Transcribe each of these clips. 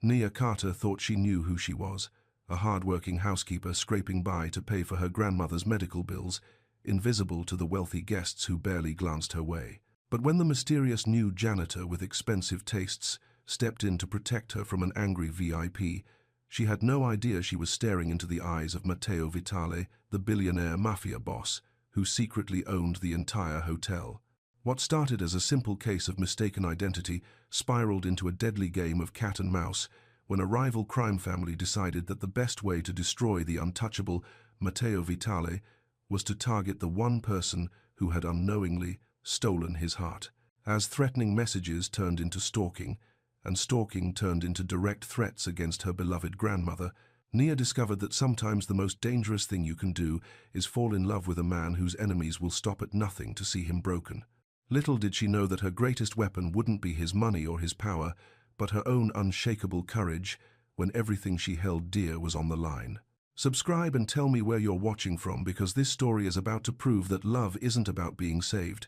Nia Carter thought she knew who she was, a hard-working housekeeper scraping by to pay for her grandmother's medical bills, invisible to the wealthy guests who barely glanced her way. But when the mysterious new janitor with expensive tastes stepped in to protect her from an angry VIP, she had no idea she was staring into the eyes of Matteo Vitale, the billionaire mafia boss, who secretly owned the entire hotel. What started as a simple case of mistaken identity spiraled into a deadly game of cat and mouse when a rival crime family decided that the best way to destroy the untouchable Matteo Vitale was to target the one person who had unknowingly stolen his heart. As threatening messages turned into stalking, and stalking turned into direct threats against her beloved grandmother, Nia discovered that sometimes the most dangerous thing you can do is fall in love with a man whose enemies will stop at nothing to see him broken. Little did she know that her greatest weapon wouldn't be his money or his power, but her own unshakable courage when everything she held dear was on the line. Subscribe and tell me where you're watching from, because this story is about to prove that love isn't about being saved.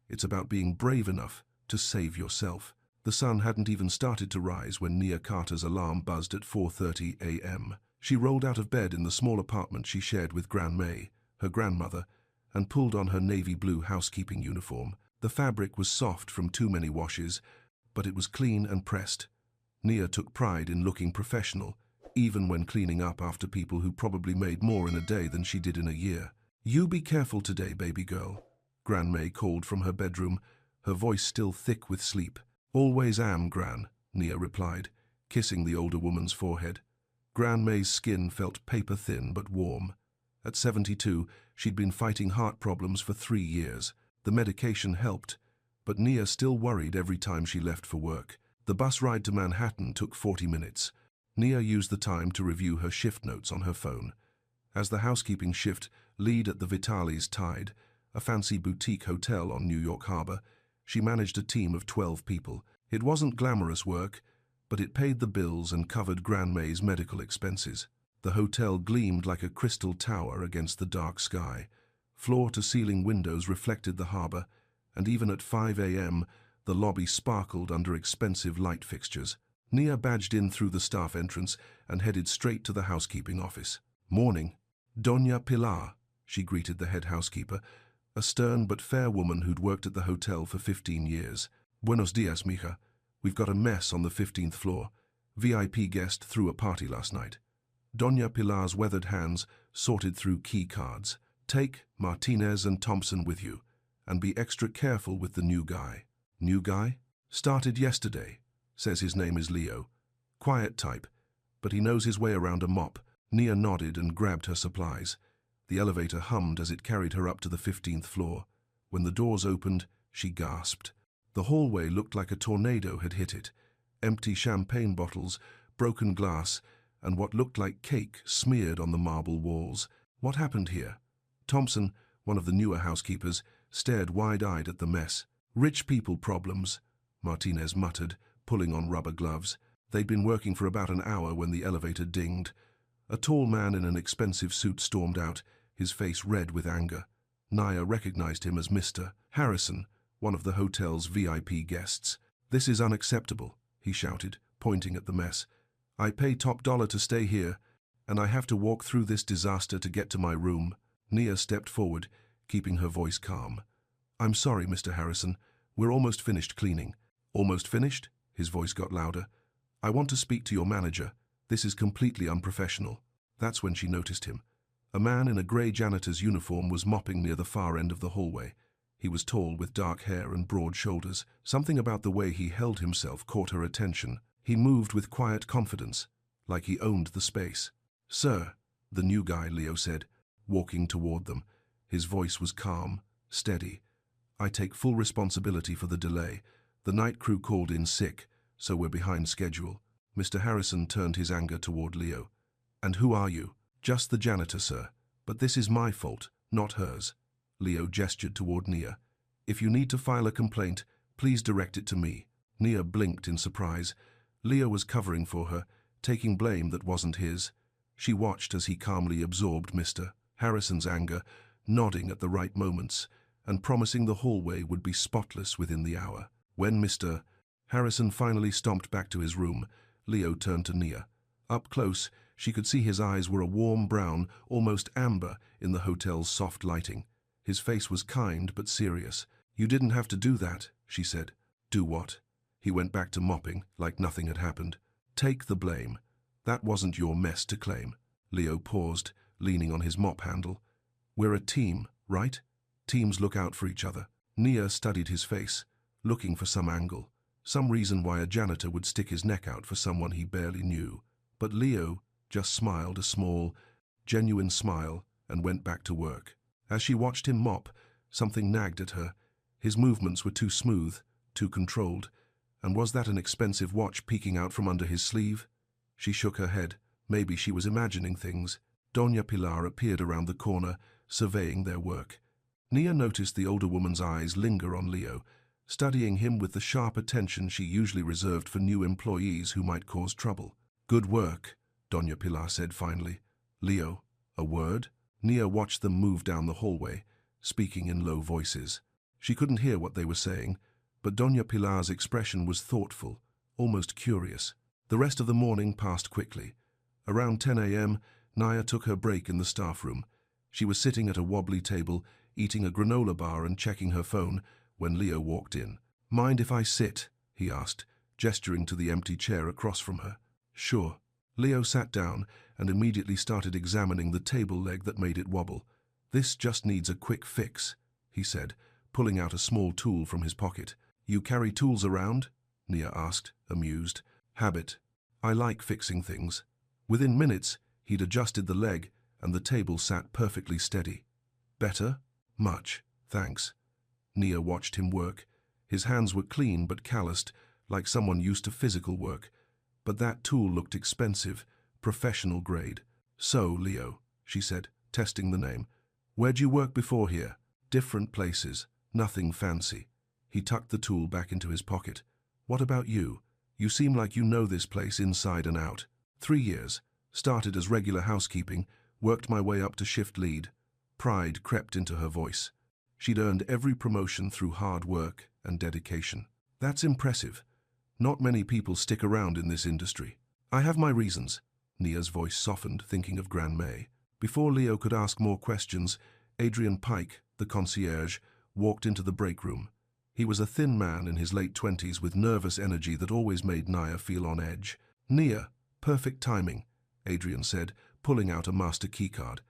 It's about being brave enough to save yourself. The sun hadn't even started to rise when Nia Carter's alarm buzzed at 4:30 a.m. She rolled out of bed in the small apartment she shared with Gran May, her grandmother, and pulled on her navy blue housekeeping uniform. The fabric was soft from too many washes, but it was clean and pressed. Nia took pride in looking professional, even when cleaning up after people who probably made more in a day than she did in a year. "You be careful today, baby girl," Gran May called from her bedroom, her voice still thick with sleep. "Always am, Gran," Nia replied, kissing the older woman's forehead. Gran May's skin felt paper-thin but warm. At 72, she'd been fighting heart problems for 3 years. The medication helped, but Nia still worried every time she left for work. The bus ride to Manhattan took 40 minutes. Nia used the time to review her shift notes on her phone. As the housekeeping shift lead at the Vitale's Tide, a fancy boutique hotel on New York Harbor, she managed a team of 12 people. It wasn't glamorous work, but it paid the bills and covered Gran May's medical expenses. The hotel gleamed like a crystal tower against the dark sky. Floor-to-ceiling windows reflected the harbor, and even at 5 a.m., the lobby sparkled under expensive light fixtures. Nia badged in through the staff entrance and headed straight to the housekeeping office. "Morning, Doña Pilar," she greeted the head housekeeper, a stern but fair woman who'd worked at the hotel for 15 years. "Buenos dias, mija. We've got a mess on the 15th floor. VIP guest threw a party last night." Doña Pilar's weathered hands sorted through key cards. "Take Martinez and Thompson with you, and be extra careful with the new guy." "New guy?" "Started yesterday. Says his name is Leo. Quiet type, but he knows his way around a mop." Nia nodded and grabbed her supplies. The elevator hummed as it carried her up to the 15th floor. When the doors opened, she gasped. The hallway looked like a tornado had hit it. Empty champagne bottles, broken glass, and what looked like cake smeared on the marble walls. What happened here? Thompson, one of the newer housekeepers, stared wide-eyed at the mess. "Rich people problems," Martinez muttered, pulling on rubber gloves. They'd been working for about an hour when the elevator dinged. A tall man in an expensive suit stormed out, his face red with anger. Nia recognized him as Mr. Harrison, one of the hotel's VIP guests. "This is unacceptable," he shouted, pointing at the mess. "I pay top dollar to stay here, and I have to walk through this disaster to get to my room." Nia stepped forward, keeping her voice calm. "I'm sorry, Mr. Harrison. We're almost finished cleaning." "Almost finished?" His voice got louder. "I want to speak to your manager. This is completely unprofessional." That's when she noticed him. A man in a grey janitor's uniform was mopping near the far end of the hallway. He was tall, with dark hair and broad shoulders. Something about the way he held himself caught her attention. He moved with quiet confidence, like he owned the space. "Sir," the new guy, Leo said, walking toward them. His voice was calm, steady. "I take full responsibility for the delay. The night crew called in sick, so we're behind schedule." Mr. Harrison turned his anger toward Leo. "And who are you?" "Just the janitor, sir. But this is my fault, not hers." Leo gestured toward Nia. "If you need to file a complaint, please direct it to me." Nia blinked in surprise. Leo was covering for her, taking blame that wasn't his. She watched as he calmly absorbed Mr. Harrison's anger, nodding at the right moments, and promising the hallway would be spotless within the hour. When Mr. Harrison finally stomped back to his room, Leo turned to Nia. Up close, she could see his eyes were a warm brown, almost amber, in the hotel's soft lighting. His face was kind but serious. "You didn't have to do that," she said. "Do what?" He went back to mopping, like nothing had happened. "Take the blame. That wasn't your mess to claim." Leo paused, leaning on his mop handle. "We're a team, right? Teams look out for each other." Nia studied his face, looking for some angle, some reason why a janitor would stick his neck out for someone he barely knew. But Leo just smiled a small, genuine smile and went back to work. As she watched him mop, something nagged at her. His movements were too smooth, too controlled. And was that an expensive watch peeking out from under his sleeve? She shook her head. Maybe she was imagining things. Doña Pilar appeared around the corner, surveying their work. Nia noticed the older woman's eyes linger on Leo, studying him with the sharp attention she usually reserved for new employees who might cause trouble. "Good work," Doña Pilar said finally. "Leo, a word?" Nia watched them move down the hallway, speaking in low voices. She couldn't hear what they were saying, but Doña Pilar's expression was thoughtful, almost curious. The rest of the morning passed quickly. Around 10 a.m., Nia took her break in the staff room. She was sitting at a wobbly table, eating a granola bar and checking her phone, when Leo walked in. "Mind if I sit?" he asked, gesturing to the empty chair across from her. "Sure." Leo sat down and immediately started examining the table leg that made it wobble. "This just needs a quick fix," he said, pulling out a small tool from his pocket. "You carry tools around?" Nia asked, amused. "Habit. I like fixing things." Within minutes, he'd adjusted the leg, and the table sat perfectly steady. "Better?" "Much, thanks." Nia watched him work. His hands were clean but calloused, like someone used to physical work. But that tool looked expensive, professional grade. "So, Leo," she said, testing the name. "Where'd you work before here?" "Different places. Nothing fancy." He tucked the tool back into his pocket. "What about you? You seem like you know this place inside and out." 3 years. Started as regular housekeeping, worked my way up to shift lead. Pride crept into her voice. She'd earned every promotion through hard work and dedication. "That's impressive. Not many people stick around in this industry." "I have my reasons." Nia's voice softened, thinking of Gran May. Before Leo could ask more questions, Adrian Pike, the concierge, walked into the break room. He was a thin man in his late 20s with nervous energy that always made Nia feel on edge. "Nia, perfect timing," Adrian said, pulling out a master keycard.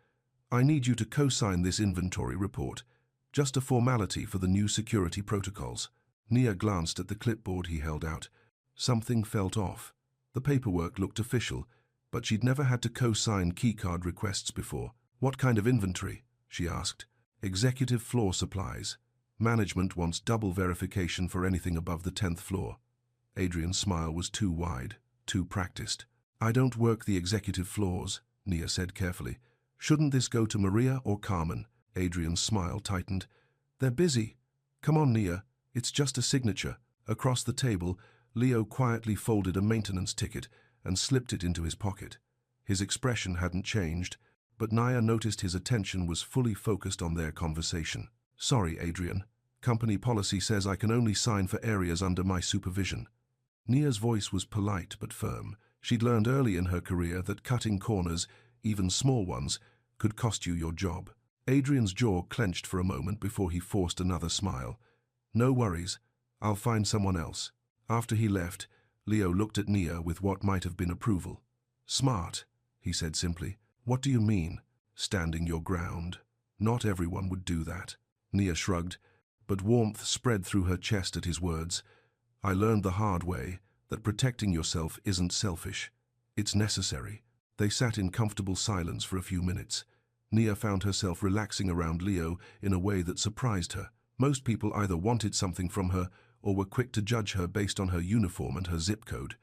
"I need you to co-sign this inventory report. Just a formality for the new security protocols." Nia glanced at the clipboard he held out. Something felt off. The paperwork looked official, but she'd never had to co-sign keycard requests before. "What kind of inventory?" she asked. "Executive floor supplies. Management wants double verification for anything above the 10th floor." Adrian's smile was too wide, too practiced. "I don't work the executive floors," Nia said carefully. "Shouldn't this go to Maria or Carmen?" Adrian's smile tightened. "They're busy. Come on, Nia. It's just a signature." Across the table, Leo quietly folded a maintenance ticket and slipped it into his pocket. His expression hadn't changed, but Nia noticed his attention was fully focused on their conversation. "Sorry, Adrian. Company policy says I can only sign for areas under my supervision." Nia's voice was polite but firm. She'd learned early in her career that cutting corners, even small ones, could cost you your job. Adrian's jaw clenched for a moment before he forced another smile. "No worries. I'll find someone else." After he left, Leo looked at Nia with what might have been approval. "Smart," he said simply. "What do you mean, standing your ground? Not everyone would do that." Nia shrugged, but warmth spread through her chest at his words. "I learned the hard way that protecting yourself isn't selfish. It's necessary." They sat in comfortable silence for a few minutes. Nia found herself relaxing around Leo in a way that surprised her. Most people either wanted something from her or were quick to judge her based on her uniform and her zip code.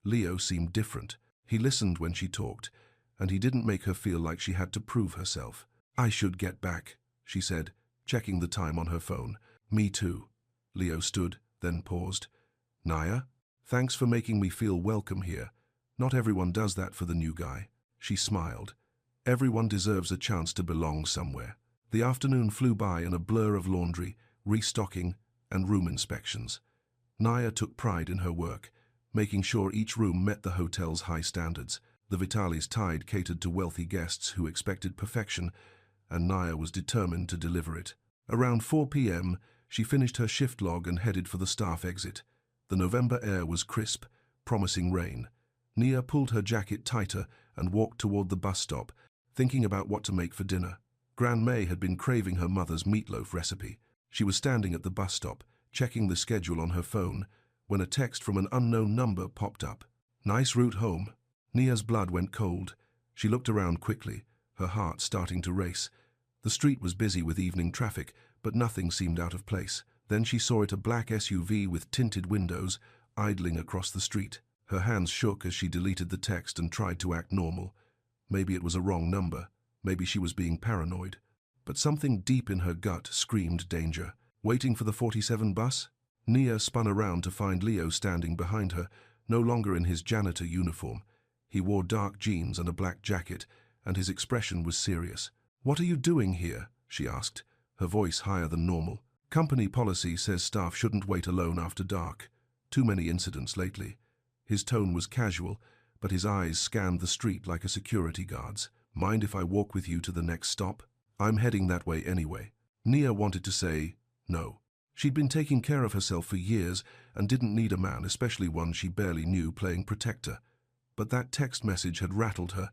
Leo seemed different. He listened when she talked, and he didn't make her feel like she had to prove herself. "I should get back," she said, checking the time on her phone. "Me too." Leo stood, then paused. "Nia, thanks for making me feel welcome here. Not everyone does that for the new guy." She smiled. Everyone deserves a chance to belong somewhere. The afternoon flew by in a blur of laundry, restocking, and room inspections. Nia took pride in her work, making sure each room met the hotel's high standards. The Vitalis Tide catered to wealthy guests who expected perfection, and Naya was determined to deliver it. Around 4 p.m., she finished her shift log and headed for the staff exit. The November air was crisp, promising rain. Nia pulled her jacket tighter and walked toward the bus stop, thinking about what to make for dinner. Gran May had been craving her mother's meatloaf recipe. She was standing at the bus stop, checking the schedule on her phone, when a text from an unknown number popped up. "Nice route home." Nia's blood went cold. She looked around quickly, her heart starting to race. The street was busy with evening traffic, but nothing seemed out of place. Then she saw it, a black SUV with tinted windows, idling across the street. Her hands shook as she deleted the text and tried to act normal. Maybe it was a wrong number. Maybe she was being paranoid. But something deep in her gut screamed danger. Waiting for the 47 bus? Nia spun around to find Leo standing behind her, no longer in his janitor uniform. He wore dark jeans and a black jacket, and his expression was serious. "What are you doing here?" she asked, her voice higher than normal. "Company policy says staff shouldn't wait alone after dark. Too many incidents lately." His tone was casual, but his eyes scanned the street like a security guard's. "Mind if I walk with you to the next stop? I'm heading that way anyway." Nia wanted to say no. She'd been taking care of herself for years and didn't need a man, especially one she barely knew, playing protector. But that text message had rattled her,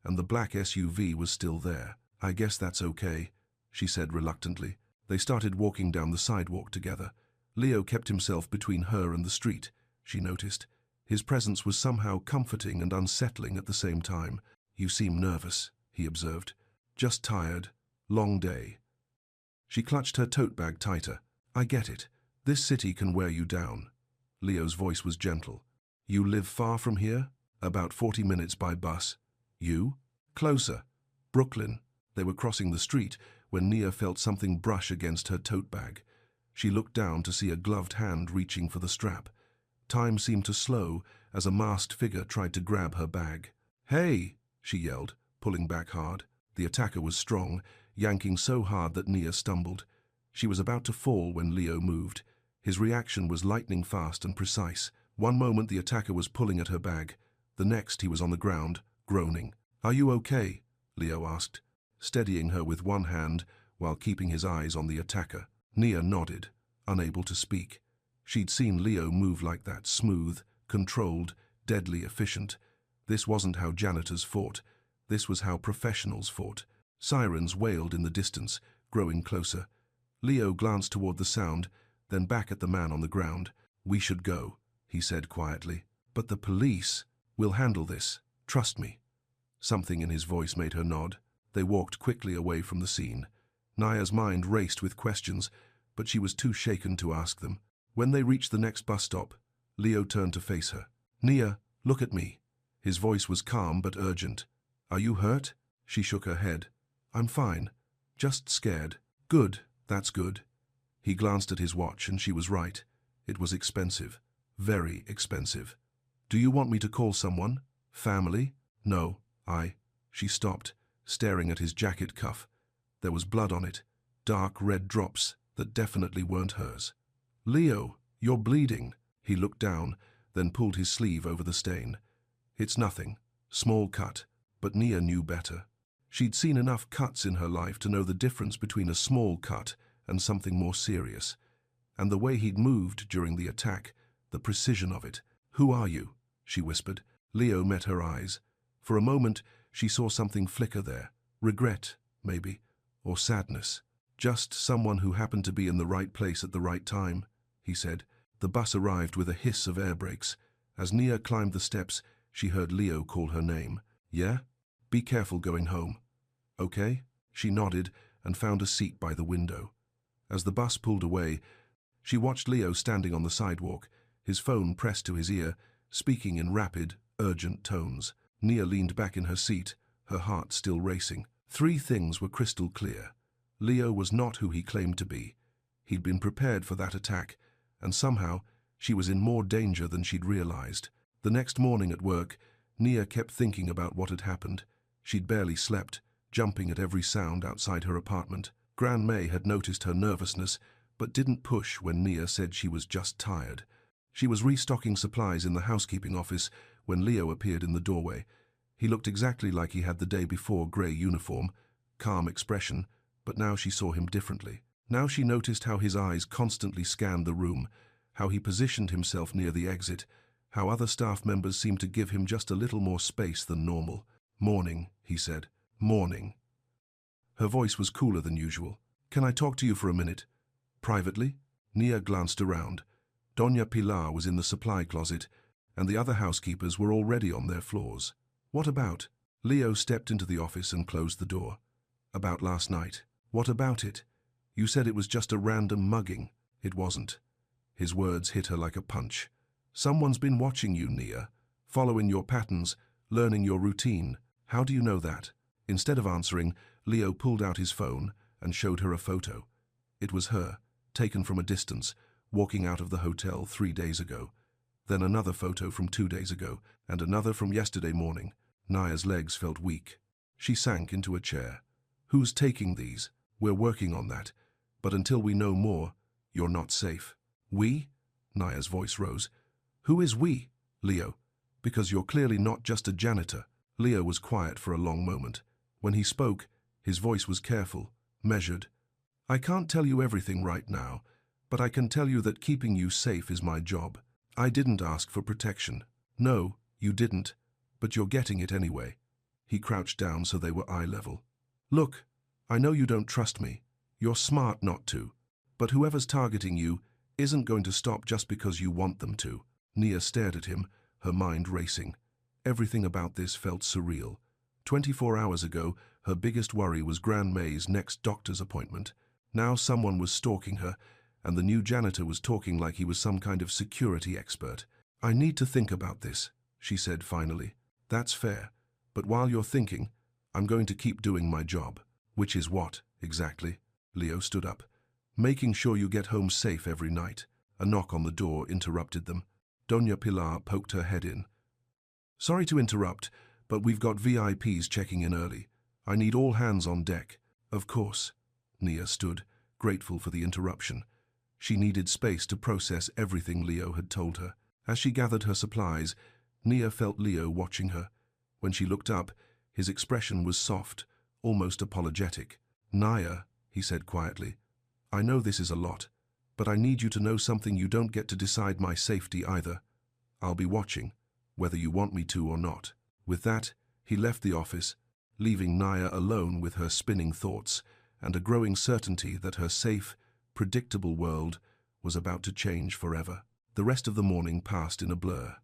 and the black SUV was still there. "I guess that's okay," she said reluctantly. They started walking down the sidewalk together. Leo kept himself between her and the street, she noticed. His presence was somehow comforting and unsettling at the same time. "You seem nervous," he observed. "Just tired. Long day." She clutched her tote bag tighter. "I get it. This city can wear you down." Leo's voice was gentle. "You live far from here?" "About 40 minutes by bus." "You?" "Closer. Brooklyn." They were crossing the street when Nia felt something brush against her tote bag. She looked down to see a gloved hand reaching for the strap. Time seemed to slow as a masked figure tried to grab her bag. "Hey!" she yelled, pulling back hard. The attacker was strong, yanking so hard that Nia stumbled. She was about to fall when Leo moved. His reaction was lightning fast and precise. One moment the attacker was pulling at her bag. The next he was on the ground, groaning. "Are you okay?" Leo asked, steadying her with one hand while keeping his eyes on the attacker. Nia nodded, unable to speak. She'd seen Leo move like that, smooth, controlled, deadly efficient. This wasn't how janitors fought. This was how professionals fought. Sirens wailed in the distance, growing closer. Leo glanced toward the sound, then back at the man on the ground. "We should go," he said quietly. "But the police will handle this. Trust me." Something in his voice made her nod. They walked quickly away from the scene. Naya's mind raced with questions, but she was too shaken to ask them. When they reached the next bus stop, Leo turned to face her. "Nia, look at me." His voice was calm but urgent. "Are you hurt?" She shook her head. "I'm fine. Just scared." "Good, that's good." He glanced at his watch and she was right. It was expensive. Very expensive. "Do you want me to call someone? Family?" "No, She stopped, staring at his jacket cuff. There was blood on it, dark red drops that definitely weren't hers. "Leo, you're bleeding." He looked down, then pulled his sleeve over the stain. "It's nothing. Small cut." But Nia knew better. She'd seen enough cuts in her life to know the difference between a small cut and something more serious. And the way he'd moved during the attack, the precision of it. "Who are you?" she whispered. Leo met her eyes. For a moment, she saw something flicker there. Regret, maybe, or sadness. "Just someone who happened to be in the right place at the right time," he said. The bus arrived with a hiss of air brakes. As Nia climbed the steps, she heard Leo call her name. "Yeah? Be careful going home." "Okay?" She nodded and found a seat by the window. As the bus pulled away, she watched Leo standing on the sidewalk, his phone pressed to his ear, speaking in rapid, urgent tones. Nia leaned back in her seat, her heart still racing. 3 things were crystal clear. Leo was not who he claimed to be. He'd been prepared for that attack, and somehow she was in more danger than she'd realized. The next morning at work, Nia kept thinking about what had happened. She'd barely slept, jumping at every sound outside her apartment. Gran May had noticed her nervousness, but didn't push when Nia said she was just tired. She was restocking supplies in the housekeeping office when Leo appeared in the doorway. He looked exactly like he had the day before, grey uniform, calm expression, but now she saw him differently. Now she noticed how his eyes constantly scanned the room, how he positioned himself near the exit, how other staff members seemed to give him just a little more space than normal. "Morning," he said. "Morning." Her voice was cooler than usual. "Can I talk to you for a minute?" "Privately?" Nia glanced around. Doña Pilar was in the supply closet, and the other housekeepers were already on their floors. "What about?" Leo stepped into the office and closed the door. "About last night." "What about it? You said it was just a random mugging." "It wasn't." His words hit her like a punch. "Someone's been watching you, Nia, following your patterns, learning your routine." "How do you know that?" Instead of answering, Leo pulled out his phone and showed her a photo. It was her, taken from a distance, walking out of the hotel 3 days ago. Then another photo from 2 days ago, and another from yesterday morning. Nia's legs felt weak. She sank into a chair. "Who's taking these?" "We're working on that. But until we know more, you're not safe." "We?" Nia's voice rose. "Who is we?" "Leo. Because you're clearly not just a janitor." Leo was quiet for a long moment. When he spoke, his voice was careful, measured. "I can't tell you everything right now, but I can tell you that keeping you safe is my job. I didn't ask for protection." "No, you didn't, but you're getting it anyway." He crouched down so they were eye level. "Look, I know you don't trust me. You're smart not to. But whoever's targeting you isn't going to stop just because you want them to." Nia stared at him, her mind racing. Everything about this felt surreal. 24 hours ago, her biggest worry was Gran May's next doctor's appointment. Now someone was stalking her, and the new janitor was talking like he was some kind of security expert. "I need to think about this," she said finally. "That's fair. But while you're thinking, I'm going to keep doing my job." "Which is what, exactly?" Leo stood up. "Making sure you get home safe every night." A knock on the door interrupted them. Doña Pilar poked her head in. "Sorry to interrupt, but we've got VIPs checking in early. I need all hands on deck." "Of course." Nia stood, grateful for the interruption. She needed space to process everything Leo had told her. As she gathered her supplies, Nia felt Leo watching her. When she looked up, his expression was soft, almost apologetic. "Nia," he said quietly, "I know this is a lot, but I need you to know something. You don't get to decide my safety either. I'll be watching, whether you want me to or not." With that, he left the office, leaving Nia alone with her spinning thoughts and a growing certainty that her safe, predictable world was about to change forever. The rest of the morning passed in a blur.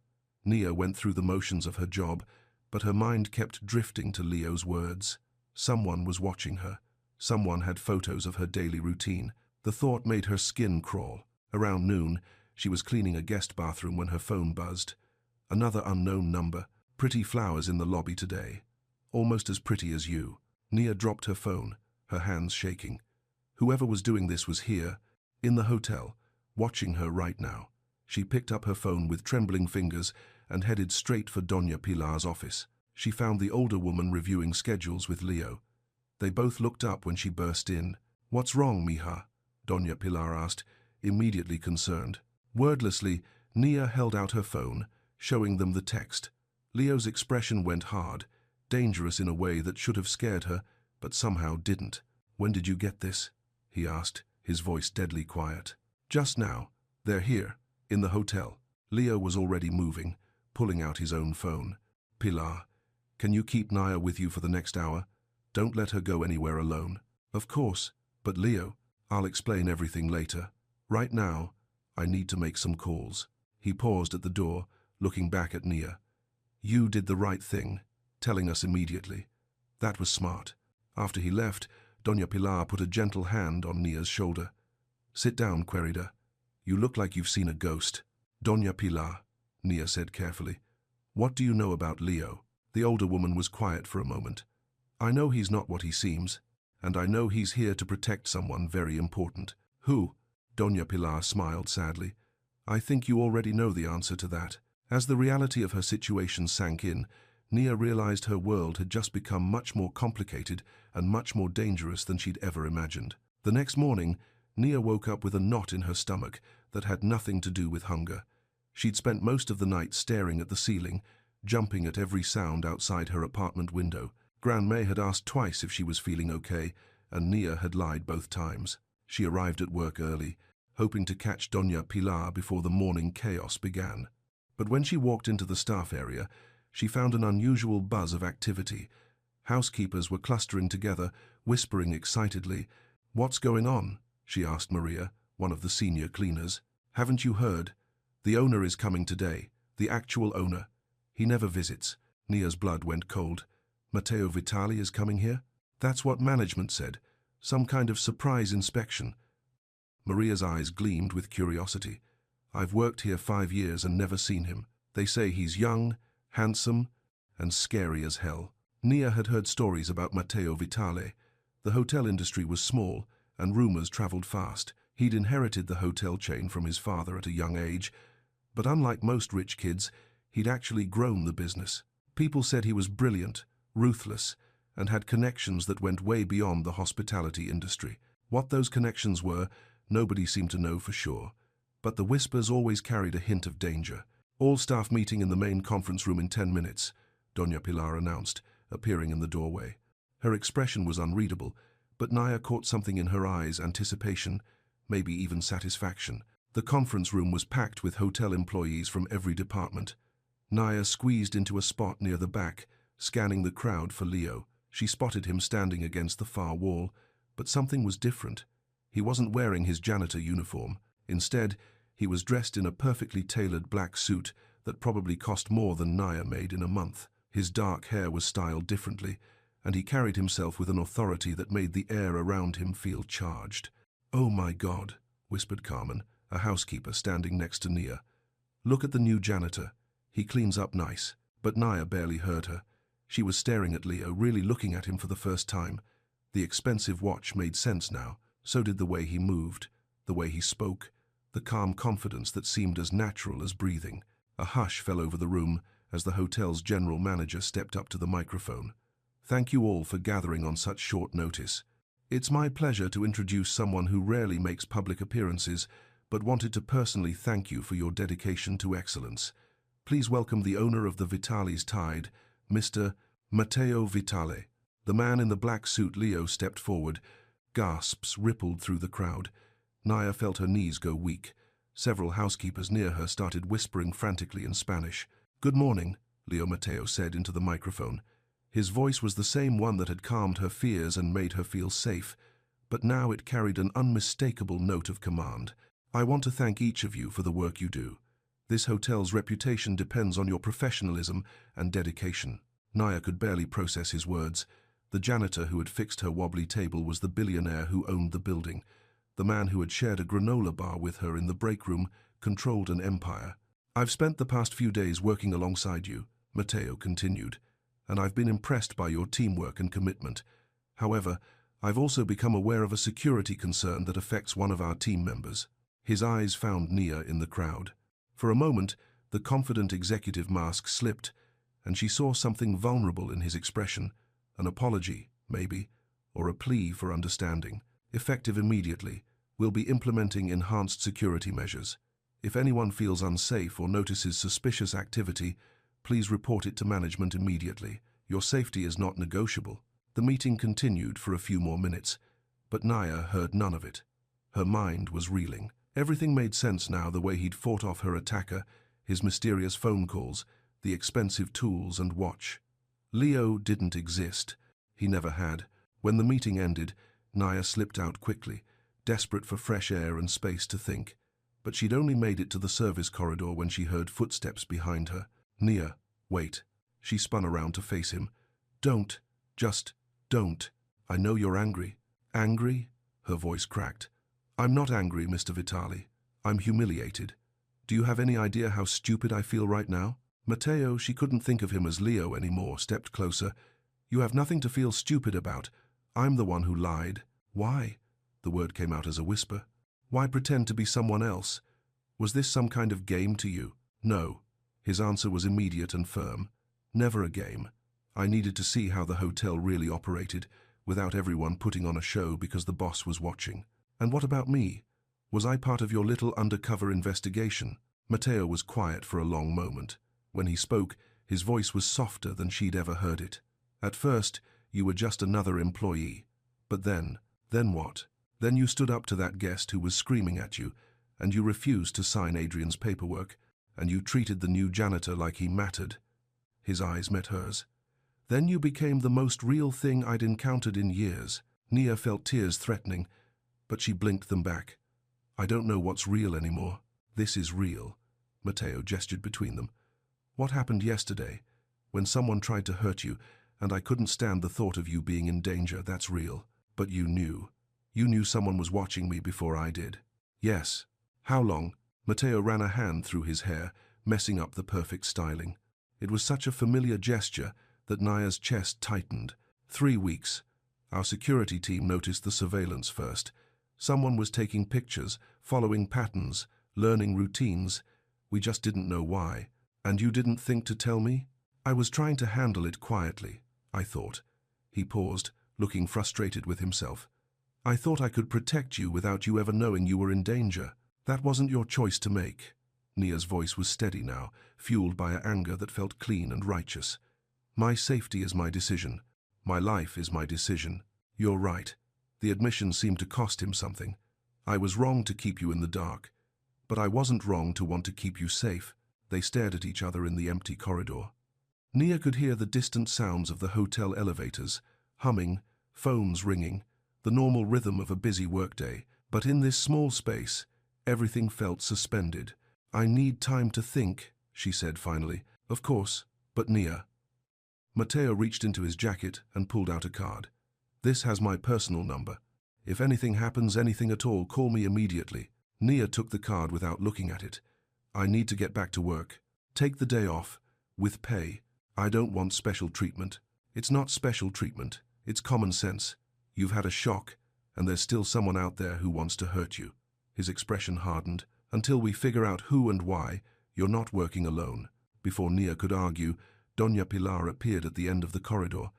Nia went through the motions of her job, but her mind kept drifting to Leo's words. Someone was watching her. Someone had photos of her daily routine. The thought made her skin crawl. Around noon, she was cleaning a guest bathroom when her phone buzzed. Another unknown number. "Pretty flowers in the lobby today. Almost as pretty as you." Nia dropped her phone, her hands shaking. Whoever was doing this was here, in the hotel, watching her right now. She picked up her phone with trembling fingers and headed straight for Doña Pilar's office. She found the older woman reviewing schedules with Leo. They both looked up when she burst in. "What's wrong, mija?" Doña Pilar asked, immediately concerned. Wordlessly, Nia held out her phone, showing them the text. Leo's expression went hard, dangerous in a way that should have scared her, but somehow didn't. "When did you get this?" he asked, his voice deadly quiet. "Just now. They're here, in the hotel." Leo was already moving, pulling out his own phone. "Pilar, can you keep Nia with you for the next hour? Don't let her go anywhere alone." "Of course, but Leo, I'll explain everything later. Right now, I need to make some calls." He paused at the door, looking back at Nia. "You did the right thing, telling us immediately. That was smart." After he left, Doña Pilar put a gentle hand on Nia's shoulder. "Sit down, Querida. You look like you've seen a ghost." "Doña Pilar," Nia said carefully, "what do you know about Leo?" The older woman was quiet for a moment. "I know he's not what he seems, and I know he's here to protect someone very important." "Who?" Doña Pilar smiled sadly. "I think you already know the answer to that." As the reality of her situation sank in, Nia realized her world had just become much more complicated and much more dangerous than she'd ever imagined. The next morning, Nia woke up with a knot in her stomach that had nothing to do with hunger. She'd spent most of the night staring at the ceiling, jumping at every sound outside her apartment window. Gran May had asked twice if she was feeling okay, and Nia had lied both times. She arrived at work early, hoping to catch Doña Pilar before the morning chaos began. But when she walked into the staff area, she found an unusual buzz of activity. Housekeepers were clustering together, whispering excitedly. "What's going on?" she asked Maria, one of the senior cleaners. "Haven't you heard? The owner is coming today, the actual owner. He never visits." Nia's blood went cold. "Matteo Vitali is coming here? That's what management said. Some kind of surprise inspection." Maria's eyes gleamed with curiosity. "I've worked here 5 years and never seen him. They say he's young, handsome, and scary as hell." Nia had heard stories about Matteo Vitale. The hotel industry was small, and rumors traveled fast. He'd inherited the hotel chain from his father at a young age, but unlike most rich kids, he'd actually grown the business. People said he was brilliant, ruthless, and had connections that went way beyond the hospitality industry. What those connections were, nobody seemed to know for sure, but the whispers always carried a hint of danger. "All staff meeting in the main conference room in 10 minutes, Doña Pilar announced, appearing in the doorway. Her expression was unreadable, but Nia caught something in her eyes: anticipation, maybe even satisfaction. The conference room was packed with hotel employees from every department. Nia squeezed into a spot near the back, scanning the crowd for Leo. She spotted him standing against the far wall, but something was different. He wasn't wearing his janitor uniform. Instead, he was dressed in a perfectly tailored black suit that probably cost more than Nia made in a month. His dark hair was styled differently, and he carried himself with an authority that made the air around him feel charged. "Oh my God," whispered Carmen, a housekeeper standing next to Nia. "Look at the new janitor. He cleans up nice." But Nia barely heard her. She was staring at Leo, really looking at him for the first time. The expensive watch made sense now. So did the way he moved, the way he spoke, the calm confidence that seemed as natural as breathing. A hush fell over the room as the hotel's general manager stepped up to the microphone. "Thank you all for gathering on such short notice. It's my pleasure to introduce someone who rarely makes public appearances, but wanted to personally thank you for your dedication to excellence. Please welcome the owner of the Vitali's Tide, Mr. Matteo Vitale." The man in the black suit, Leo, stepped forward. Gasps rippled through the crowd. Nia felt her knees go weak. Several housekeepers near her started whispering frantically in Spanish. "Good morning," Leo Matteo said into the microphone. His voice was the same one that had calmed her fears and made her feel safe, but now it carried an unmistakable note of command. "I want to thank each of you for the work you do. This hotel's reputation depends on your professionalism and dedication." Nia could barely process his words. The janitor who had fixed her wobbly table was the billionaire who owned the building. The man who had shared a granola bar with her in the break room controlled an empire. "I've spent the past few days working alongside you," Matteo continued, "and I've been impressed by your teamwork and commitment. However, I've also become aware of a security concern that affects one of our team members." His eyes found Nia in the crowd. For a moment, the confident executive mask slipped, and she saw something vulnerable in his expression. An apology, maybe, or a plea for understanding. "Effective immediately, we'll be implementing enhanced security measures. If anyone feels unsafe or notices suspicious activity, please report it to management immediately. Your safety is not negotiable." The meeting continued for a few more minutes, but Nia heard none of it. Her mind was reeling. Everything made sense now: the way he'd fought off her attacker, his mysterious phone calls, the expensive tools and watch. Leo didn't exist. He never had. When the meeting ended, Nia slipped out quickly, desperate for fresh air and space to think. But she'd only made it to the service corridor when she heard footsteps behind her. "Nia, wait." She spun around to face him. "Don't. Just don't. I know you're angry." "Angry?" Her voice cracked. "I'm not angry, Mr. Vitali. I'm humiliated. Do you have any idea how stupid I feel right now?" Matteo, she couldn't think of him as Leo anymore, stepped closer. "You have nothing to feel stupid about. I'm the one who lied." "Why?" The word came out as a whisper. "Why pretend to be someone else? Was this some kind of game to you?" "No." His answer was immediate and firm. "Never a game. I needed to see how the hotel really operated, without everyone putting on a show because the boss was watching." "And what about me? Was I part of your little undercover investigation?" Matteo was quiet for a long moment. When he spoke, his voice was softer than she'd ever heard it. At first, you were just another employee. But then what? Then you stood up to that guest who was screaming at you, and you refused to sign Adrian's paperwork, and you treated the new janitor like he mattered. His eyes met hers. Then you became the most real thing I'd encountered in years. Nia felt tears threatening, but she blinked them back. I don't know what's real anymore. This is real. Matteo gestured between them. What happened yesterday? When someone tried to hurt you, and I couldn't stand the thought of you being in danger, that's real. But you knew. You knew someone was watching me before I did. Yes. How long? Matteo ran a hand through his hair, messing up the perfect styling. It was such a familiar gesture that Nia's chest tightened. 3 weeks. Our security team noticed the surveillance first. Someone was taking pictures, following patterns, learning routines. We just didn't know why. And you didn't think to tell me? I was trying to handle it quietly, I thought. He paused, looking frustrated with himself. I thought I could protect you without you ever knowing you were in danger. That wasn't your choice to make. Nia's voice was steady now, fueled by an anger that felt clean and righteous. My safety is my decision. My life is my decision. You're right. The admission seemed to cost him something. I was wrong to keep you in the dark. But I wasn't wrong to want to keep you safe. They stared at each other in the empty corridor. Nia could hear the distant sounds of the hotel elevators, humming, phones ringing, the normal rhythm of a busy workday. But in this small space, everything felt suspended. I need time to think, she said finally. Of course, but Nia. Matteo reached into his jacket and pulled out a card. This has my personal number. If anything happens, anything at all, call me immediately. Nia took the card without looking at it. I need to get back to work. Take the day off, with pay. I don't want special treatment. It's not special treatment. It's common sense. You've had a shock, and there's still someone out there who wants to hurt you. His expression hardened. Until we figure out who and why, you're not working alone. Before Nia could argue, Doña Pilar appeared at the end of the corridor.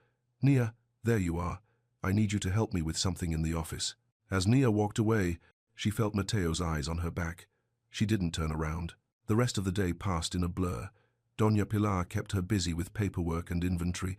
Nia, there you are. I need you to help me with something in the office. As Nia walked away, she felt Matteo's eyes on her back. She didn't turn around. The rest of the day passed in a blur. Doña Pilar kept her busy with paperwork and inventory,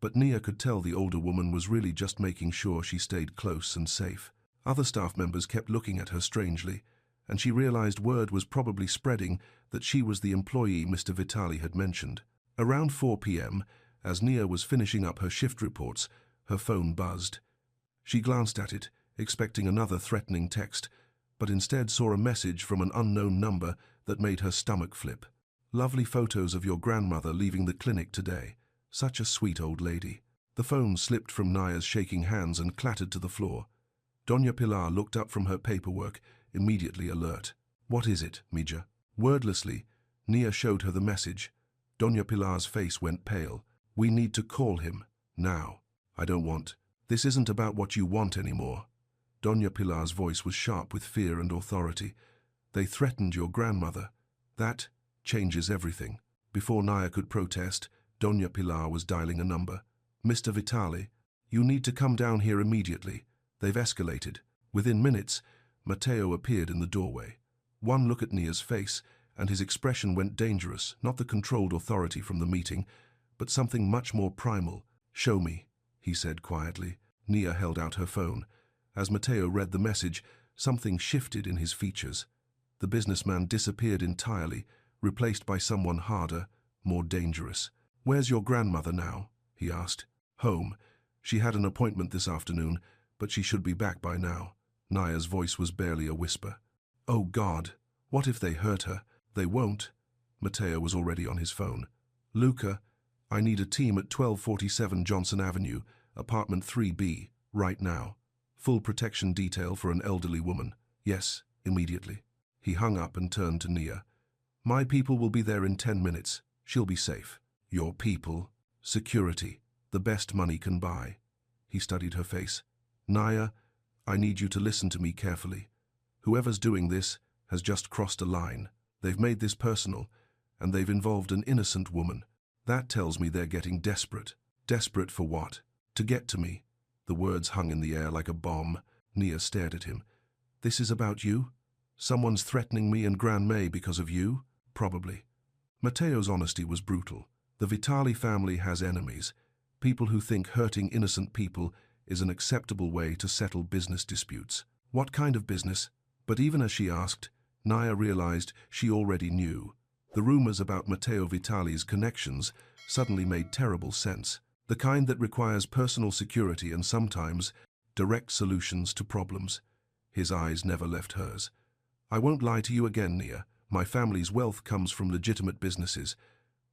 but Nia could tell the older woman was really just making sure she stayed close and safe. Other staff members kept looking at her strangely, and she realized word was probably spreading that she was the employee Mr. Vitali had mentioned. Around 4 p.m., as Nia was finishing up her shift reports, her phone buzzed. She glanced at it, expecting another threatening text, but instead saw a message from an unknown number that made her stomach flip. Lovely photos of your grandmother leaving the clinic today. Such a sweet old lady. The phone slipped from Nia's shaking hands and clattered to the floor. Doña Pilar looked up from her paperwork, immediately alert. What is it, Mija? Wordlessly, Nia showed her the message. Doña Pilar's face went pale. We need to call him. Now. I don't want. This isn't about what you want anymore. Doña Pilar's voice was sharp with fear and authority. They threatened your grandmother. That changes everything. Before Nia could protest, Doña Pilar was dialing a number. Mr. Vitali, you need to come down here immediately. They've escalated. Within minutes, Matteo appeared in the doorway. One look at Nia's face, and his expression went dangerous, not the controlled authority from the meeting, but something much more primal. Show me, he said quietly. Nia held out her phone. As Matteo read the message, something shifted in his features. The businessman disappeared entirely, replaced by someone harder, more dangerous. Where's your grandmother now? He asked. Home. She had an appointment this afternoon, but she should be back by now. Nia's voice was barely a whisper. Oh God, what if they hurt her? They won't. Matteo was already on his phone. Luca, I need a team at 1247 Johnson Avenue, apartment 3B, right now. Full protection detail for an elderly woman. Yes, immediately. He hung up and turned to Nia. My people will be there in 10 minutes. She'll be safe. Your people. Security. The best money can buy. He studied her face. Nia, I need you to listen to me carefully. Whoever's doing this has just crossed a line. They've made this personal, and they've involved an innocent woman. That tells me they're getting desperate. Desperate for what? To get to me. The words hung in the air like a bomb. Nia stared at him. This is about you? Someone's threatening me and Gran May because of you? probably. Matteo's honesty was brutal. The Vitali family has enemies, people who think hurting innocent people is an acceptable way to settle business disputes. What kind of business? But even as she asked, Naya realized she already knew. The rumors about Matteo Vitali's connections suddenly made terrible sense. The kind that requires personal security and sometimes direct solutions to problems. His eyes never left hers. I won't lie to you again, Nia. My family's wealth comes from legitimate businesses,